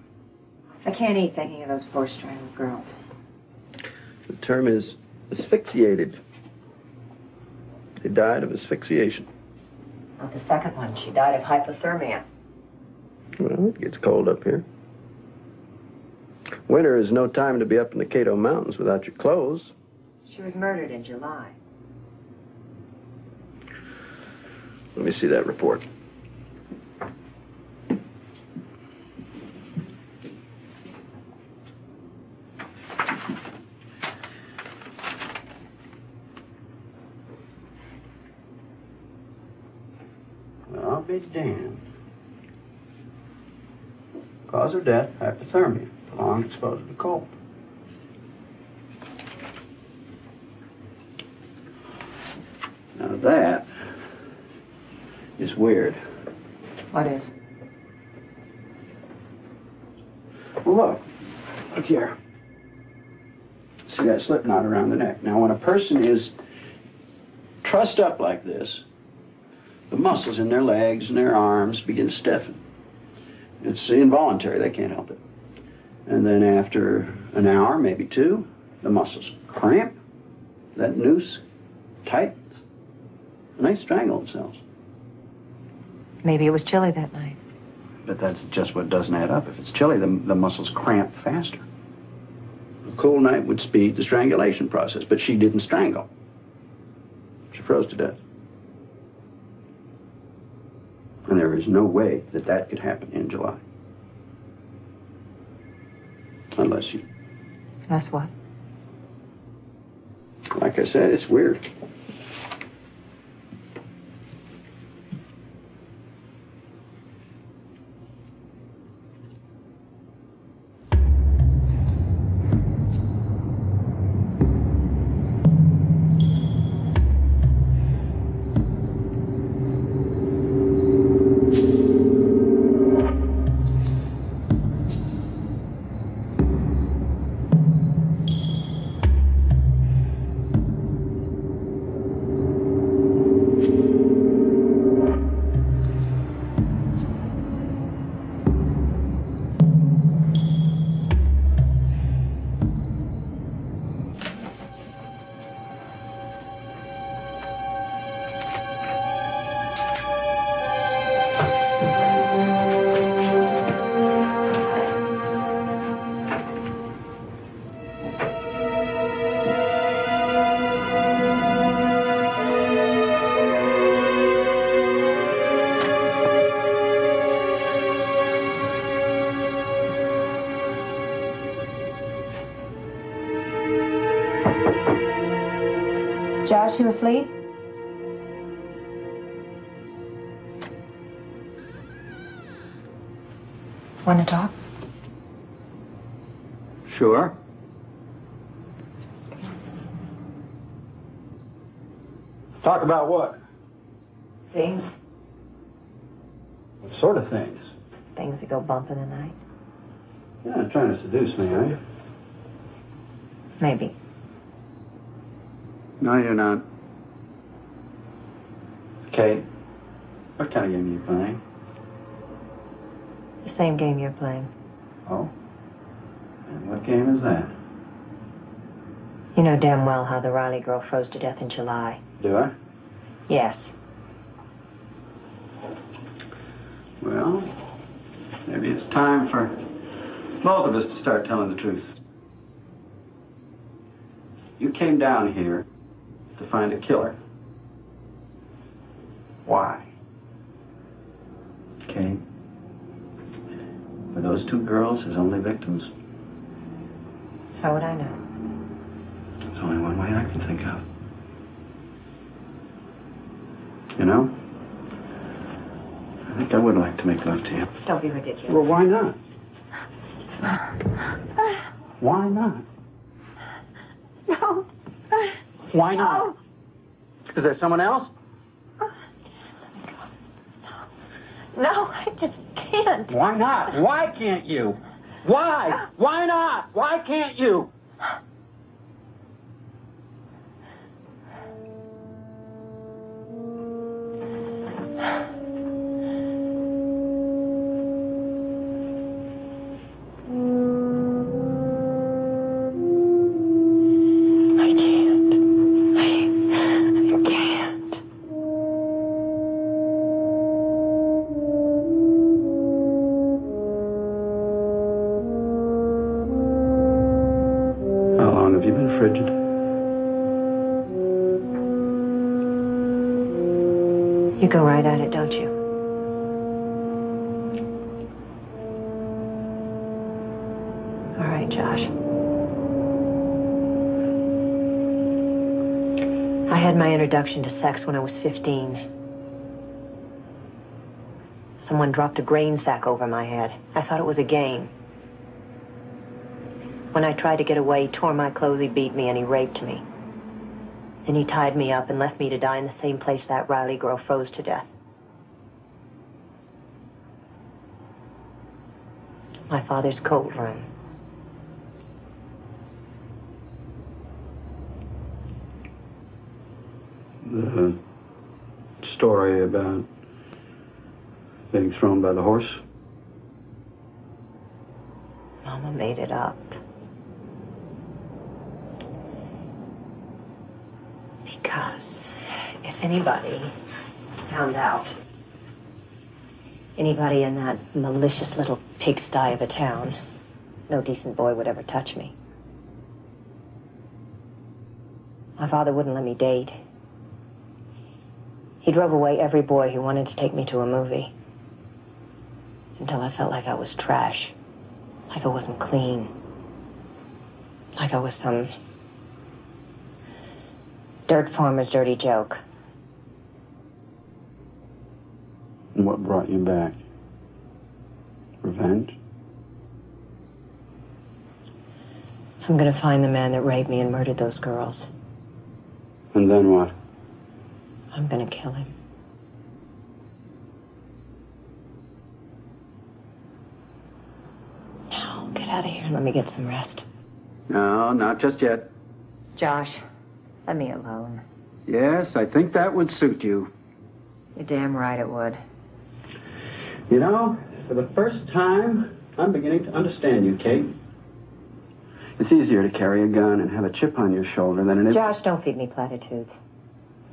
F: I can't eat thinking of those poor strangled girls.
J: The term is asphyxiated. They died of asphyxiation.
F: Not the second one. She died of hypothermia.
J: Well, it gets cold up here. Winter is no time to be up in the Cato Mountains without your clothes.
F: She was murdered in July.
J: Let me see that report. Well, I'll be damned. Cause of death, hypothermia. Long exposure to cold. Now that is weird.
F: What is?
J: Well, look here. See that slip knot around the neck. Now, when a person is trussed up like this, the muscles in their legs and their arms begin to stiffen. It's involuntary. They can't help it. And then after an hour, maybe two, the muscles cramp, that noose tightens, and they strangle themselves.
F: Maybe it was chilly that night.
J: But that's just what doesn't add up. If it's chilly, the muscles cramp faster. A cool night would speed the strangulation process, but she didn't strangle. She froze to death. And there is no way that that could happen in July. Unless you...
F: That's what?
J: Like I said, it's weird.
F: Josh, you asleep? Want to talk?
J: Sure. Talk about what?
F: Things.
J: What sort of things?
F: Things that go bump in the night.
J: You're not trying to seduce me, are you?
F: Maybe.
J: No, you're not. Kate, what kind of game are you playing?
F: The same game you're playing.
J: Oh? And what game is that?
F: You know damn well how the Riley girl froze to death in July.
J: Do I?
F: Yes.
J: Well, maybe it's time for both of us to start telling the truth. You came down here to find a killer. Why? Kate, were those two girls his only victims?
F: How would I know?
J: There's only one only way I can think of. You know, I think I would like to make love to you.
F: Don't be ridiculous.
H: Well, why not? Why not?
A: No.
H: Why not? Is there someone else?
A: No, I just can't.
H: Why not? Why can't you? Why? Why not? Why can't you?
J: Frigid.
F: You go right at it, don't you? All right, Josh. I had my introduction to sex when I was 15. Someone dropped a grain sack over my head. I thought it was a game. When I tried to get away, he tore my clothes, he beat me, and he raped me. Then he tied me up and left me to die in the same place that Riley girl froze to death. My father's cold room.
J: The story about getting thrown by the horse?
F: Mama made it up. Because if anybody found out, anybody in that malicious little pigsty of a town, no decent boy would ever touch me. My father wouldn't let me date. He drove away every boy who wanted to take me to a movie. Until I felt like I was trash. Like I wasn't clean. Like I was some dirt farmer's dirty joke.
J: And what brought you back? Revenge?
F: I'm gonna find the man that raped me and murdered those girls.
J: And then what?
F: I'm gonna kill him. Now, get out of here and let me get some rest.
H: No, not just yet.
F: Josh, let me alone.
H: Yes, I think that would suit you.
F: You're damn right it would.
H: You know, for the first time, I'm beginning to understand you, Kate.
J: It's easier to carry a gun and have a chip on your shoulder than it is...
F: Josh, don't feed me platitudes.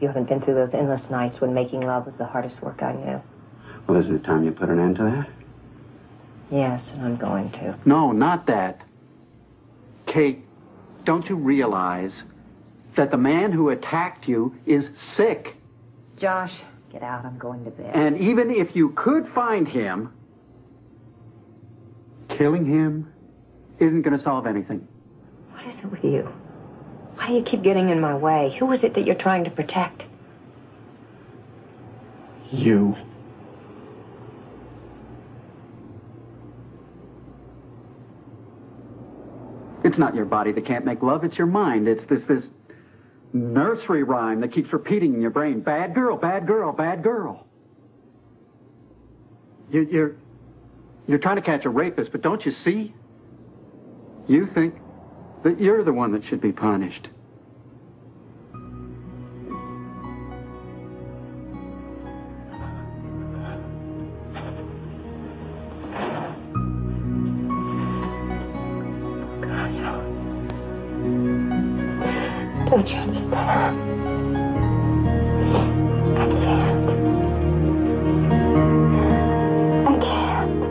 F: You haven't been through those endless nights when making love was the hardest work I knew.
J: Well, isn't it time you put an end to that?
F: Yes, and I'm going to.
H: No, not that. Kate, don't you realize that the man who attacked you is sick?
F: Josh, get out. I'm going to bed.
H: And even if you could find him, killing him isn't going to solve anything.
F: What is it with you? Why do you keep getting in my way? Who is it that you're trying to protect?
J: You.
H: It's not your body that can't make love, it's your mind. It's this nursery rhyme that keeps repeating in your brain. Bad girl, bad girl, bad girl. You're trying to catch a rapist, but don't you see? You think that you're the one that should be punished.
A: Don't you understand? I can't. I can't.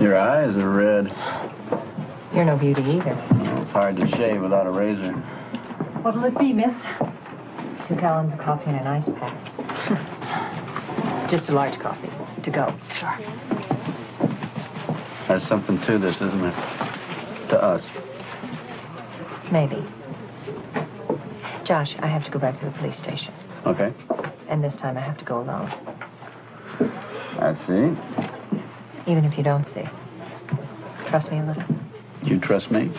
J: Your eyes are red.
F: You're no beauty either.
J: It's hard to shave without a razor.
F: What'll it be, miss? 2 gallons of coffee and an ice pack. Just a large coffee. To go. Sure.
J: There's something to this, isn't there? To us.
F: Maybe. Josh, I have to go back to the police station.
J: Okay.
F: And this time I have to go alone.
J: I see.
F: Even if you don't see. Trust me a little.
J: You trust me?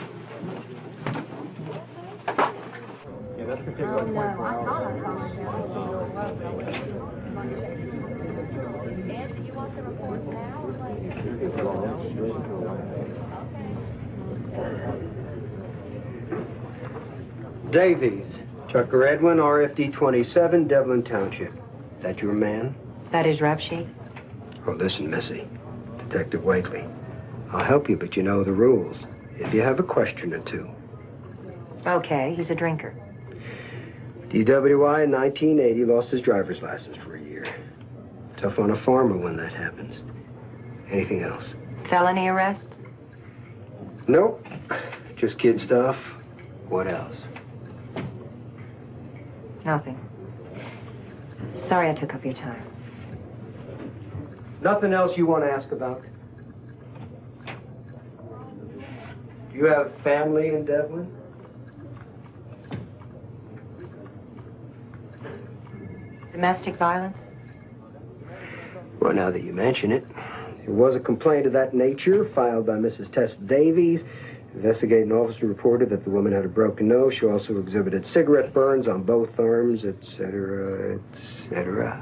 K: Davies, Tucker Edwin, RFD 27, Devlin Township. That your man?
F: That is rap sheet?
K: Oh, listen, Missy. Detective Wakely. I'll help you, but you know the rules. If you have a question or two.
F: Okay, he's a drinker.
K: DWI in 1980 lost his driver's license for a year. Tough on a farmer when that happens. Anything else?
F: Felony arrests?
K: Nope. Just kid stuff. What else?
F: Nothing. Sorry I took up your time.
K: Nothing else you want to ask about? Do you have family in Devlin?
F: Domestic violence?
K: Well, now that you mention it, there was a complaint of that nature filed by Mrs. Tess Davies. Investigating officer reported that the woman had a broken nose. She also exhibited cigarette burns on both arms, etc., etc.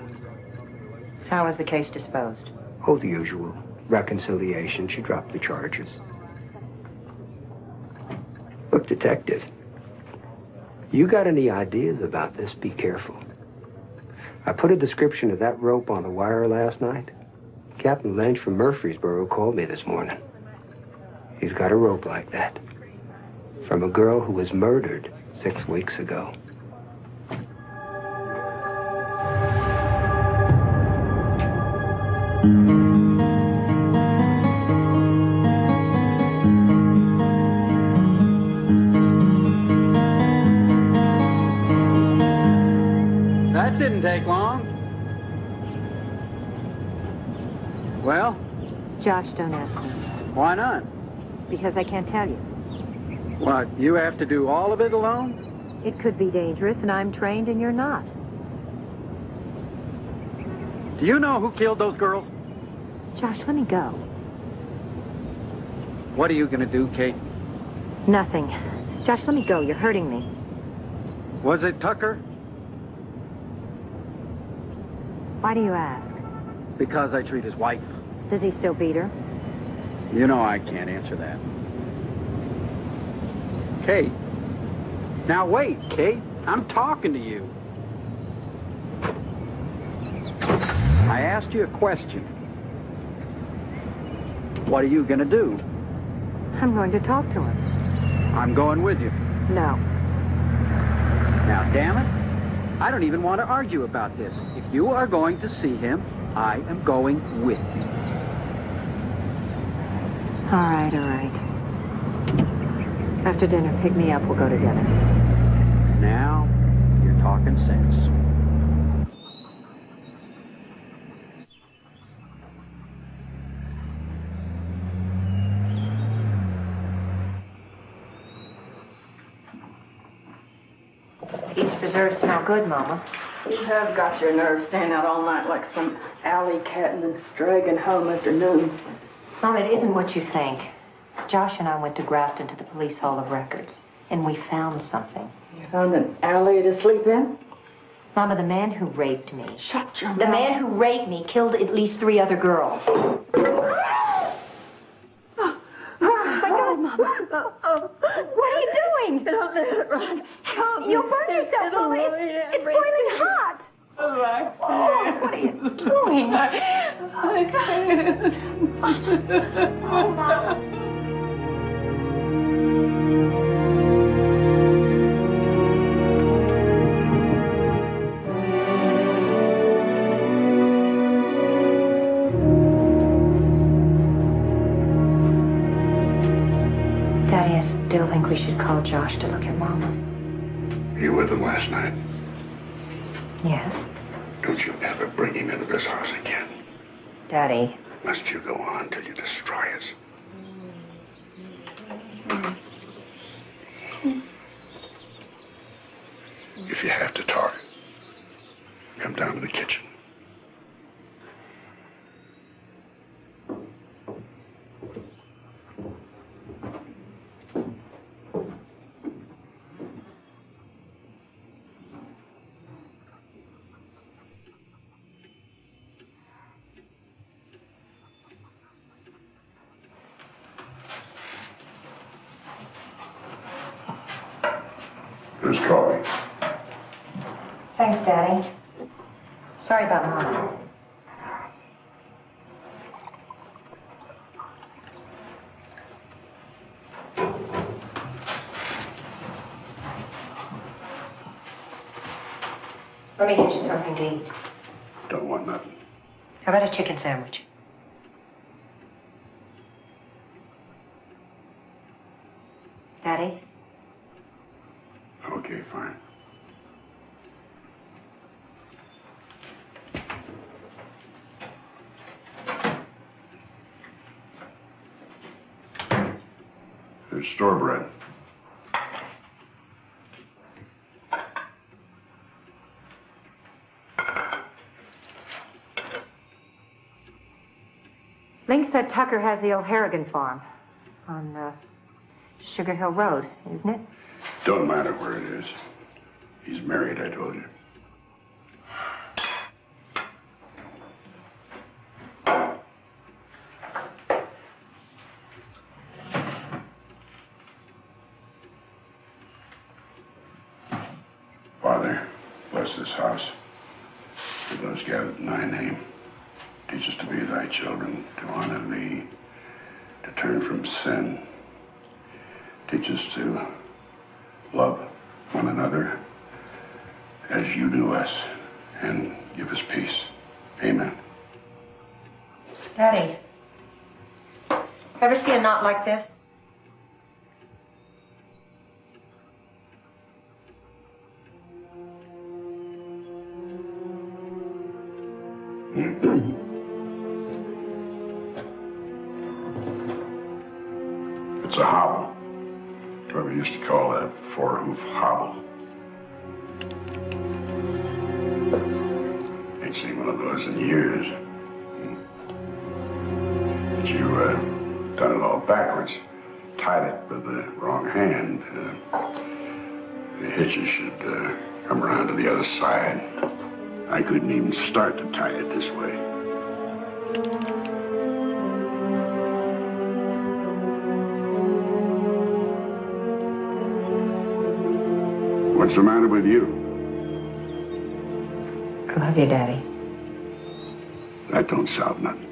F: How was the case disposed?
K: Oh, the usual. Reconciliation. She dropped the charges. Look, Detective, you got any ideas about this, be careful. I put a description of that rope on the wire last night. Captain Lynch from Murfreesboro called me this morning. He's got a rope like that. From a girl who was murdered 6 weeks ago.
H: That didn't take long. Well?
F: Josh, don't ask me.
H: Why not?
F: Because I can't tell you.
H: What, you have to do all of it alone?
F: It could be dangerous, and I'm trained, and you're not.
H: Do you know who killed those girls?
F: Josh, let me go.
H: What are you going to do, Kate?
F: Nothing. Josh, let me go. You're hurting me.
H: Was it Tucker?
F: Why do you ask?
H: Because I treat his wife.
F: Does he still beat her?
H: You know I can't answer that. Kate. Now wait, Kate. I'm talking to you. I asked you a question. What are you going to do?
F: I'm going to talk to him.
H: I'm going with you.
F: No.
H: Now, damn it. I don't even want to argue about this. If you are going to see him, I am going with you.
F: All right, all right. After dinner, pick me up. We'll go together.
H: Now, you're talking sense.
F: These preserves smell good, Mama.
B: You have got your nerves staying out all night like some alley cat and then dragging home after noon.
F: Mom, it isn't what you think. Josh and I went to Grafton to the Police Hall of Records, and we found something.
B: You found an alley to sleep in?
F: Mama, the man who raped me.
B: Shut your mouth.
F: The man who raped me killed at least 3 other girls.
B: Oh, my God, Mama.
A: What are you doing?
B: Don't let it run. Help me.
A: You'll burn yourself, Mama. It's boiling hot.
B: Oh,
A: What are you doing?
B: I can't.
A: Oh, Mama.
F: still think we should call Josh to look at Mama?
D: You were with him last night.
F: Yes.
D: Don't you ever bring him into this house again.
F: Daddy.
D: Must you go on till you destroy us? If you have to talk, come down to the kitchen. Who's calling?
F: Thanks, Daddy. Sorry about Mama. Let me get you something to eat.
D: Don't want nothing.
F: How about a chicken sandwich? Daddy?
D: Okay, fine. There's store bread.
F: Link said Tucker has the old Harrigan farm on Sugar Hill Road, isn't it?
D: Don't matter where it is. He's married, I told you. Father, bless this house. For those gathered in thy name. Teach us to be thy children, to honor thee, to turn from sin. Teach us to love one another as you do us, and give us peace. Amen.
F: Daddy, ever see a knot like this?
D: It's a hobble. What we used to call that four-hoof hobble. Ain't seen one of those in years. But you done it all backwards. Tied it with the wrong hand. The hitches should come around to the other side. I couldn't even start to tie it this way. What's the matter with you?
F: I love you, Daddy.
D: That don't solve nothing.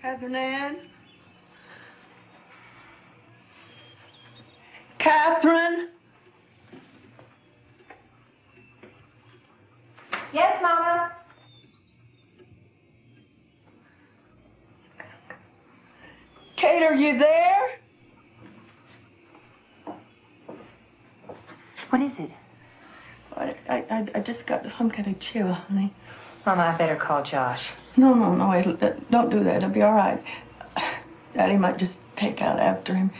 C: Catherine Ann? Catherine?
F: Yes, Mama?
C: Kate, are you there?
F: What is it?
C: I just got some kind of chill, honey.
F: Mama, I better call Josh.
C: No, don't do that. It'll be all right. Daddy might just take out after him.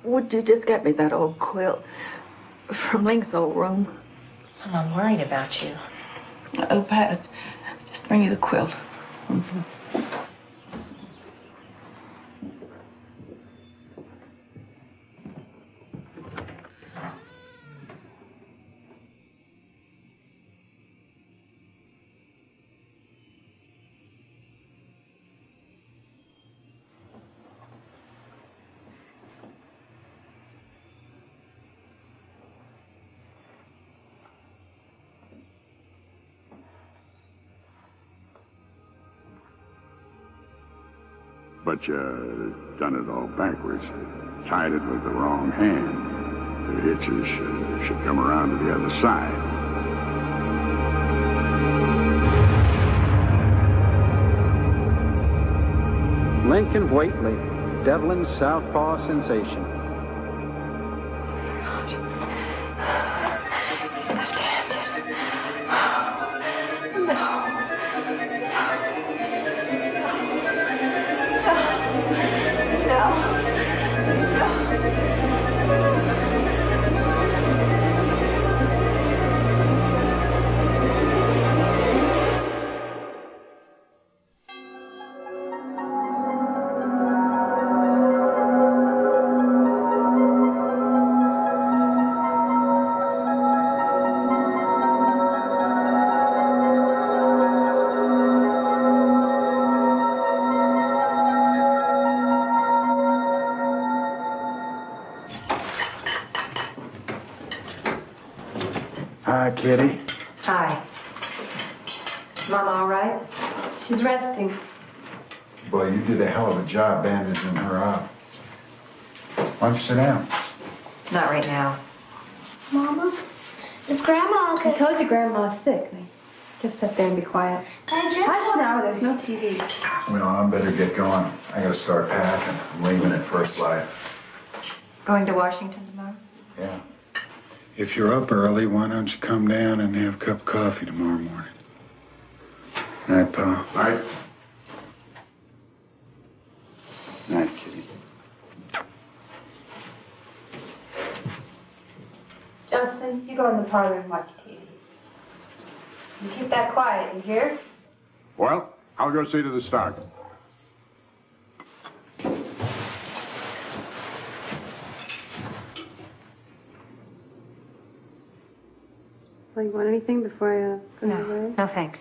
C: Would you just get me that old quilt from Link's old room?
F: Mama, I'm worried about you.
C: It'll pass. Just bring you the quilt. Mm-hmm.
D: But you done it all backwards. Tied it with the wrong hand. The hitches should come around to the other side.
H: Lincoln Waitley, Devlin's southpaw sensation.
E: Hi, Kitty.
F: Hi. Mama all right?
G: She's resting.
E: Boy, you did a hell of a job bandaging her up. Why don't you sit down?
F: Not right now.
A: Mama, is Grandma okay?
G: I told you Grandma's sick. Just sit there and be quiet. Hush now, there's no TV.
E: Well, I better get going. I gotta start packing. I'm leaving at First Light.
F: Going to Washington tomorrow?
E: Yeah. If you're up early, why don't you come down and have a cup of coffee tomorrow morning? Night, Pa.
D: Night.
E: Night, Kitty.
G: Justin, you go in the parlor and watch TV. You keep that quiet, you hear?
D: Well, I'll go see to the stock.
G: Well, you want anything before I go away?
F: No, thanks.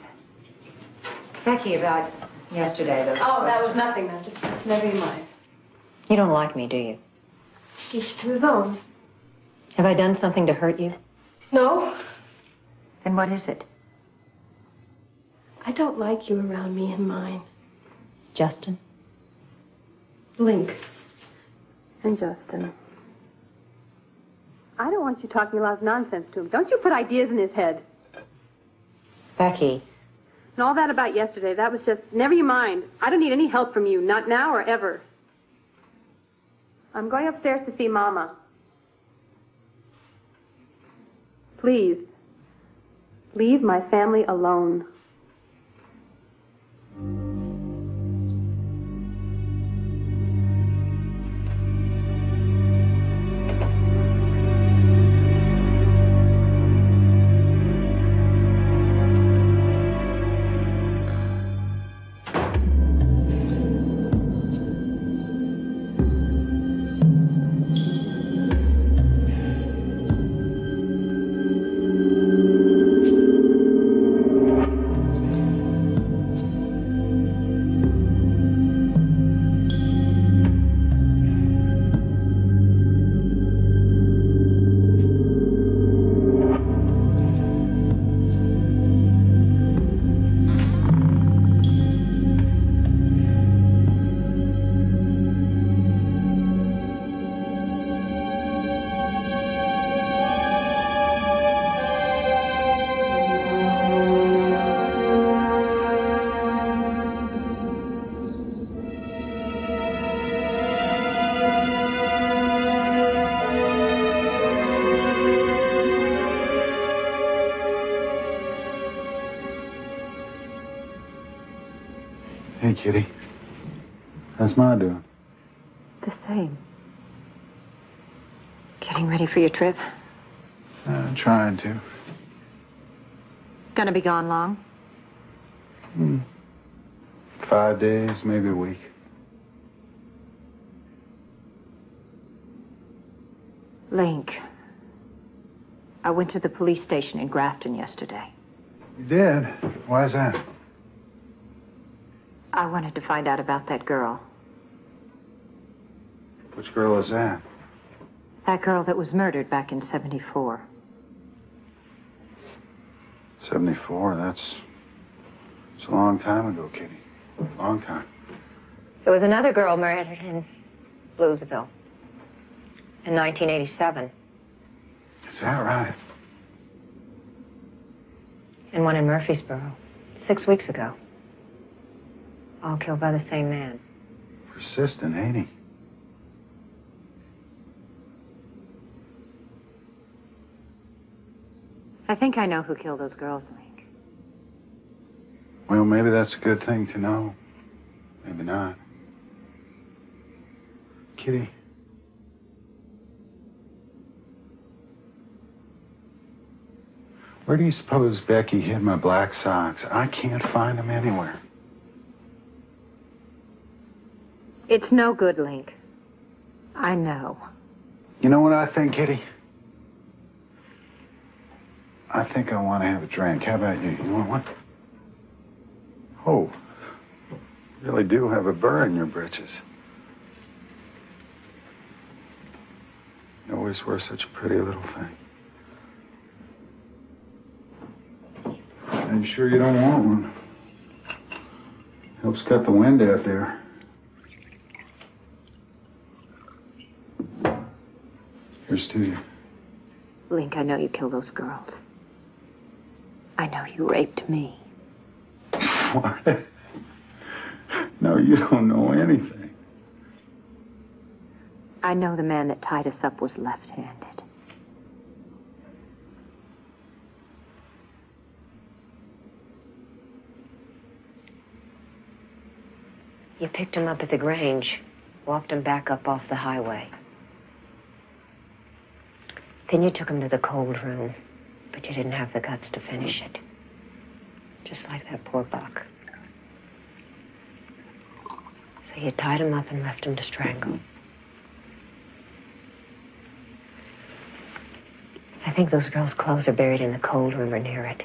F: Becky, about yesterday, those
G: Oh, that
F: questions.
G: was nothing then. Just never you mind.
F: You don't like me, do you?
G: Each to his own.
F: Have I done something to hurt you?
G: No,
F: Then what is it?
G: I don't like you around me and mine.
F: Justin?
G: Link. And Justin. I don't want you talking a lot of nonsense to him. Don't you put ideas in his head.
F: Becky.
G: And all that about yesterday, that was just, never you mind. I don't need any help from you, not now or ever. I'm going upstairs to see Mama. Please, leave my family alone.
E: Hey, Kitty. How's Ma doing?
F: The same. Getting ready for your trip?
E: Trying to.
F: Gonna be gone long?
E: 5 days, maybe a week.
F: Link. I went to the police station in Grafton yesterday.
E: You did? Why's that?
F: I wanted to find out about that girl.
E: Which girl is that?
F: That girl that was murdered back in 74.
E: 74, that's a long time ago, Kitty. Long time.
F: There was another girl murdered in Bluesville in 1987.
E: Is that right?
F: And one in Murfreesboro 6 weeks ago. All killed by the same man.
E: Persistent, ain't he?
F: I think I know who killed those girls, Link.
E: Well, maybe that's a good thing to know. Maybe not. Kitty. Where do you suppose Becky hid my black socks? I can't find them anywhere.
F: It's no good, Link. I know.
E: You know what I think, Kitty? I think I want to have a drink. How about you? You want one? Oh, you really do have a burr in your britches. You always wear such a pretty little thing. Are you sure you don't want one? Helps cut the wind out there. Here's to you.
F: Link, I know you killed those girls. I know you raped me.
E: What? No, you don't know anything.
F: I know the man that tied us up was left-handed. You picked him up at the Grange, walked him back up off the highway. Then you took him to the cold room, but you didn't have the guts to finish it. Just like that poor buck. So you tied him up and left him to strangle. I think those girls' clothes are buried in the cold room or near it.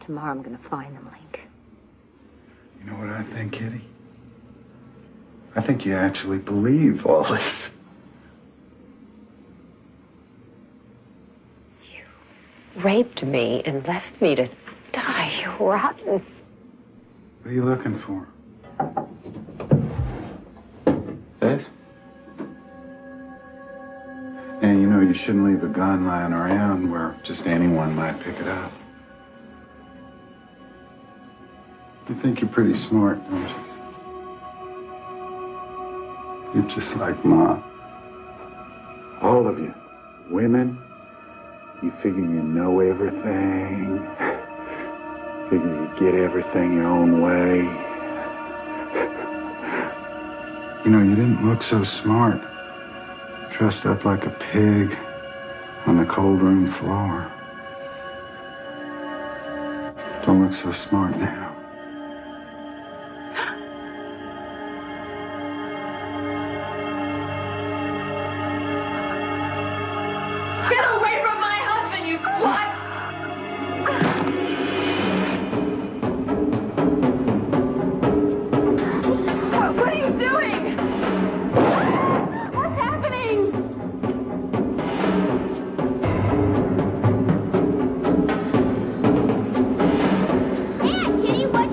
F: Tomorrow I'm gonna find them, Link.
E: You know what I think, Kitty? I think you actually believe all this.
F: You raped me and left me to die, you rotten.
E: What are you looking for? This? And you know you shouldn't leave a gun lying around where just anyone might pick it up. You think you're pretty smart, don't you? You're just like Mom. All of you. Women, you figure you know everything. Figure you get everything your own way. You know, you didn't look so smart. Dressed up like a pig on the cold room floor. Don't look so smart now.
A: Get away from my husband, you slut! What are you doing? What's happening? Hey, Kitty, what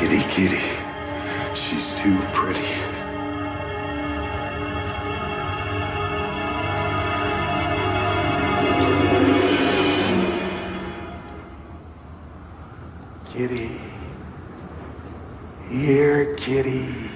E: Kitty, Kitty. She's too pretty. Kitty. Here, Kitty.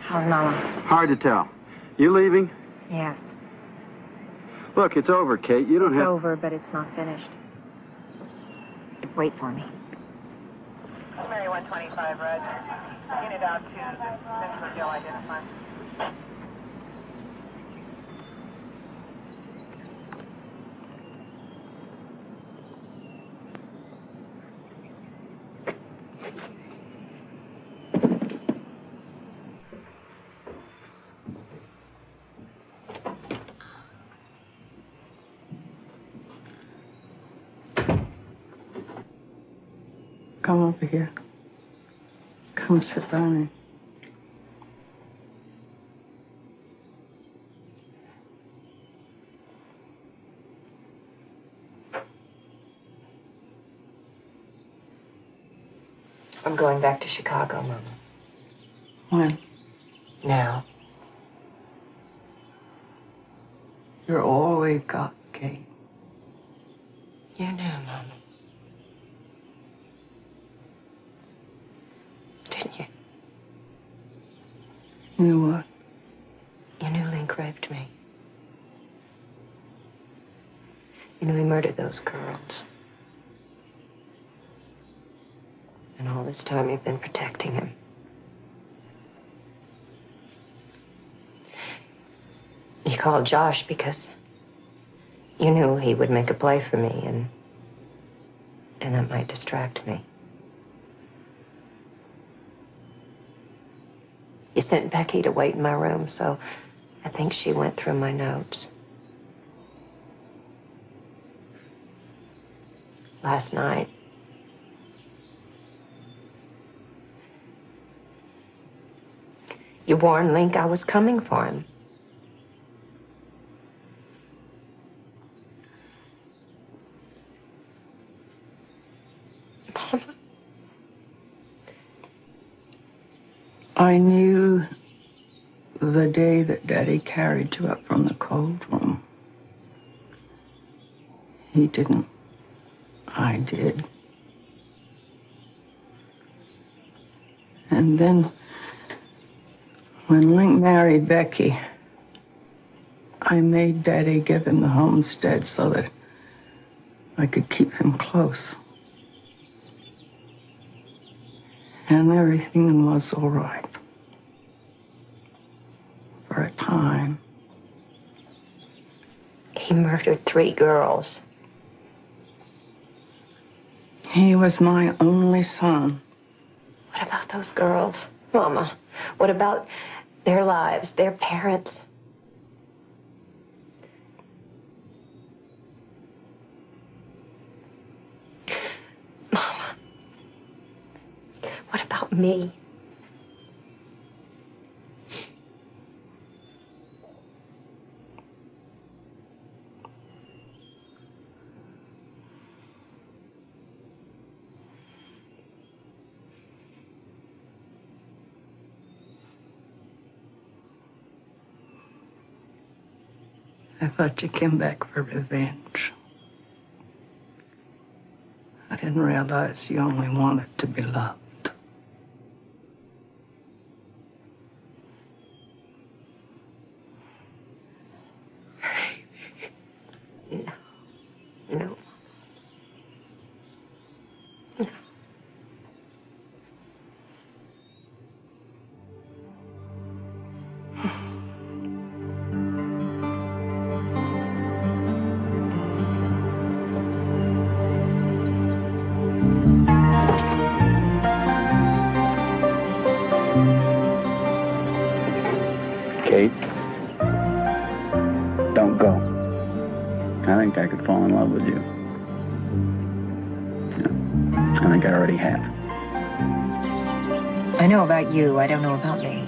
F: How's Mama?
H: Hard to tell. You leaving?
F: Yes.
H: Look, it's over, Kate. You don't
F: It's
H: have...
F: over, but it's not finished. Wait for me.
L: Mary 125, Red. Unit out to Central Hill identified.
C: Come over here. Come sit by me.
F: I'm going back to Chicago, Mama.
C: When?
F: Now.
C: You're all we've got, Kate.
F: You knew, Mama. Didn't you?
C: You knew what?
F: You knew Link raped me. You knew he murdered those girls. And all this time you've been protecting him. You called Josh because you knew he would make a play for me and that might distract me. You sent Becky to wait in my room, so I think she went through my notes. Last night, you warned Link I was coming for him.
C: I knew the day that Daddy carried you up from the cold room. He didn't. I did. And then, when Link married Becky, I made Daddy give him the homestead so that I could keep him close. And everything was all right. for a time.
F: He murdered 3 girls.
C: He was my only son.
F: What about those girls, Mama? What about their lives, their parents? Mama, what about me?
C: I thought you came back for revenge. I didn't realize you only wanted to be loved.
F: No.
H: Kate, don't go. I think I could fall in love with you. Yeah, I think I already have.
F: I know about you. I don't know about me.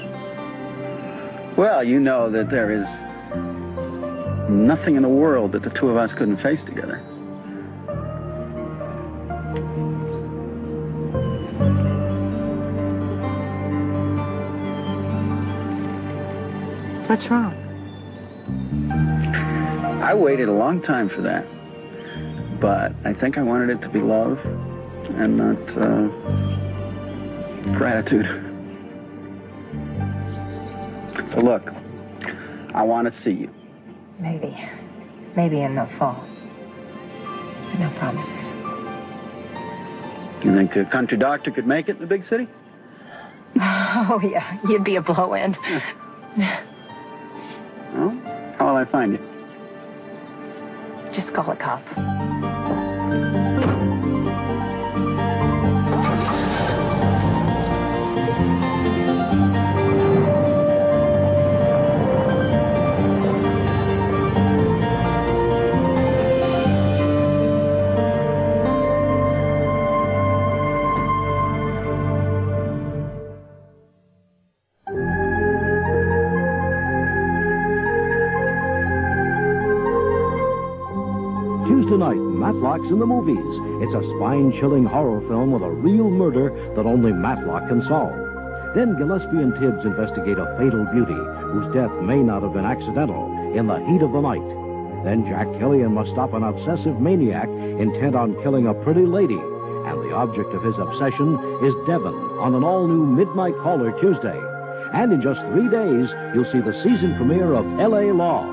H: Well, you know that there is nothing in the world that the two of us couldn't face together.
F: What's wrong?
H: I waited a long time for that. But I think I wanted it to be love and not gratitude. So look, I want to see you.
F: Maybe in the fall. But no promises.
H: You think a country doctor could make it in the big city?
F: Oh, yeah. You'd be a blow-in.
H: Well, how will I find you?
F: Just call a cop.
M: Tonight, Matlock's in the movies. It's a spine-chilling horror film with a real murder that only Matlock can solve. Then Gillespie and Tibbs investigate a fatal beauty whose death may not have been accidental in the heat of the night. Then Jack Killian must stop an obsessive maniac intent on killing a pretty lady. And the object of his obsession is Devon on an all-new Midnight Caller Tuesday. And in just 3 days, you'll see the season premiere of L.A. Law.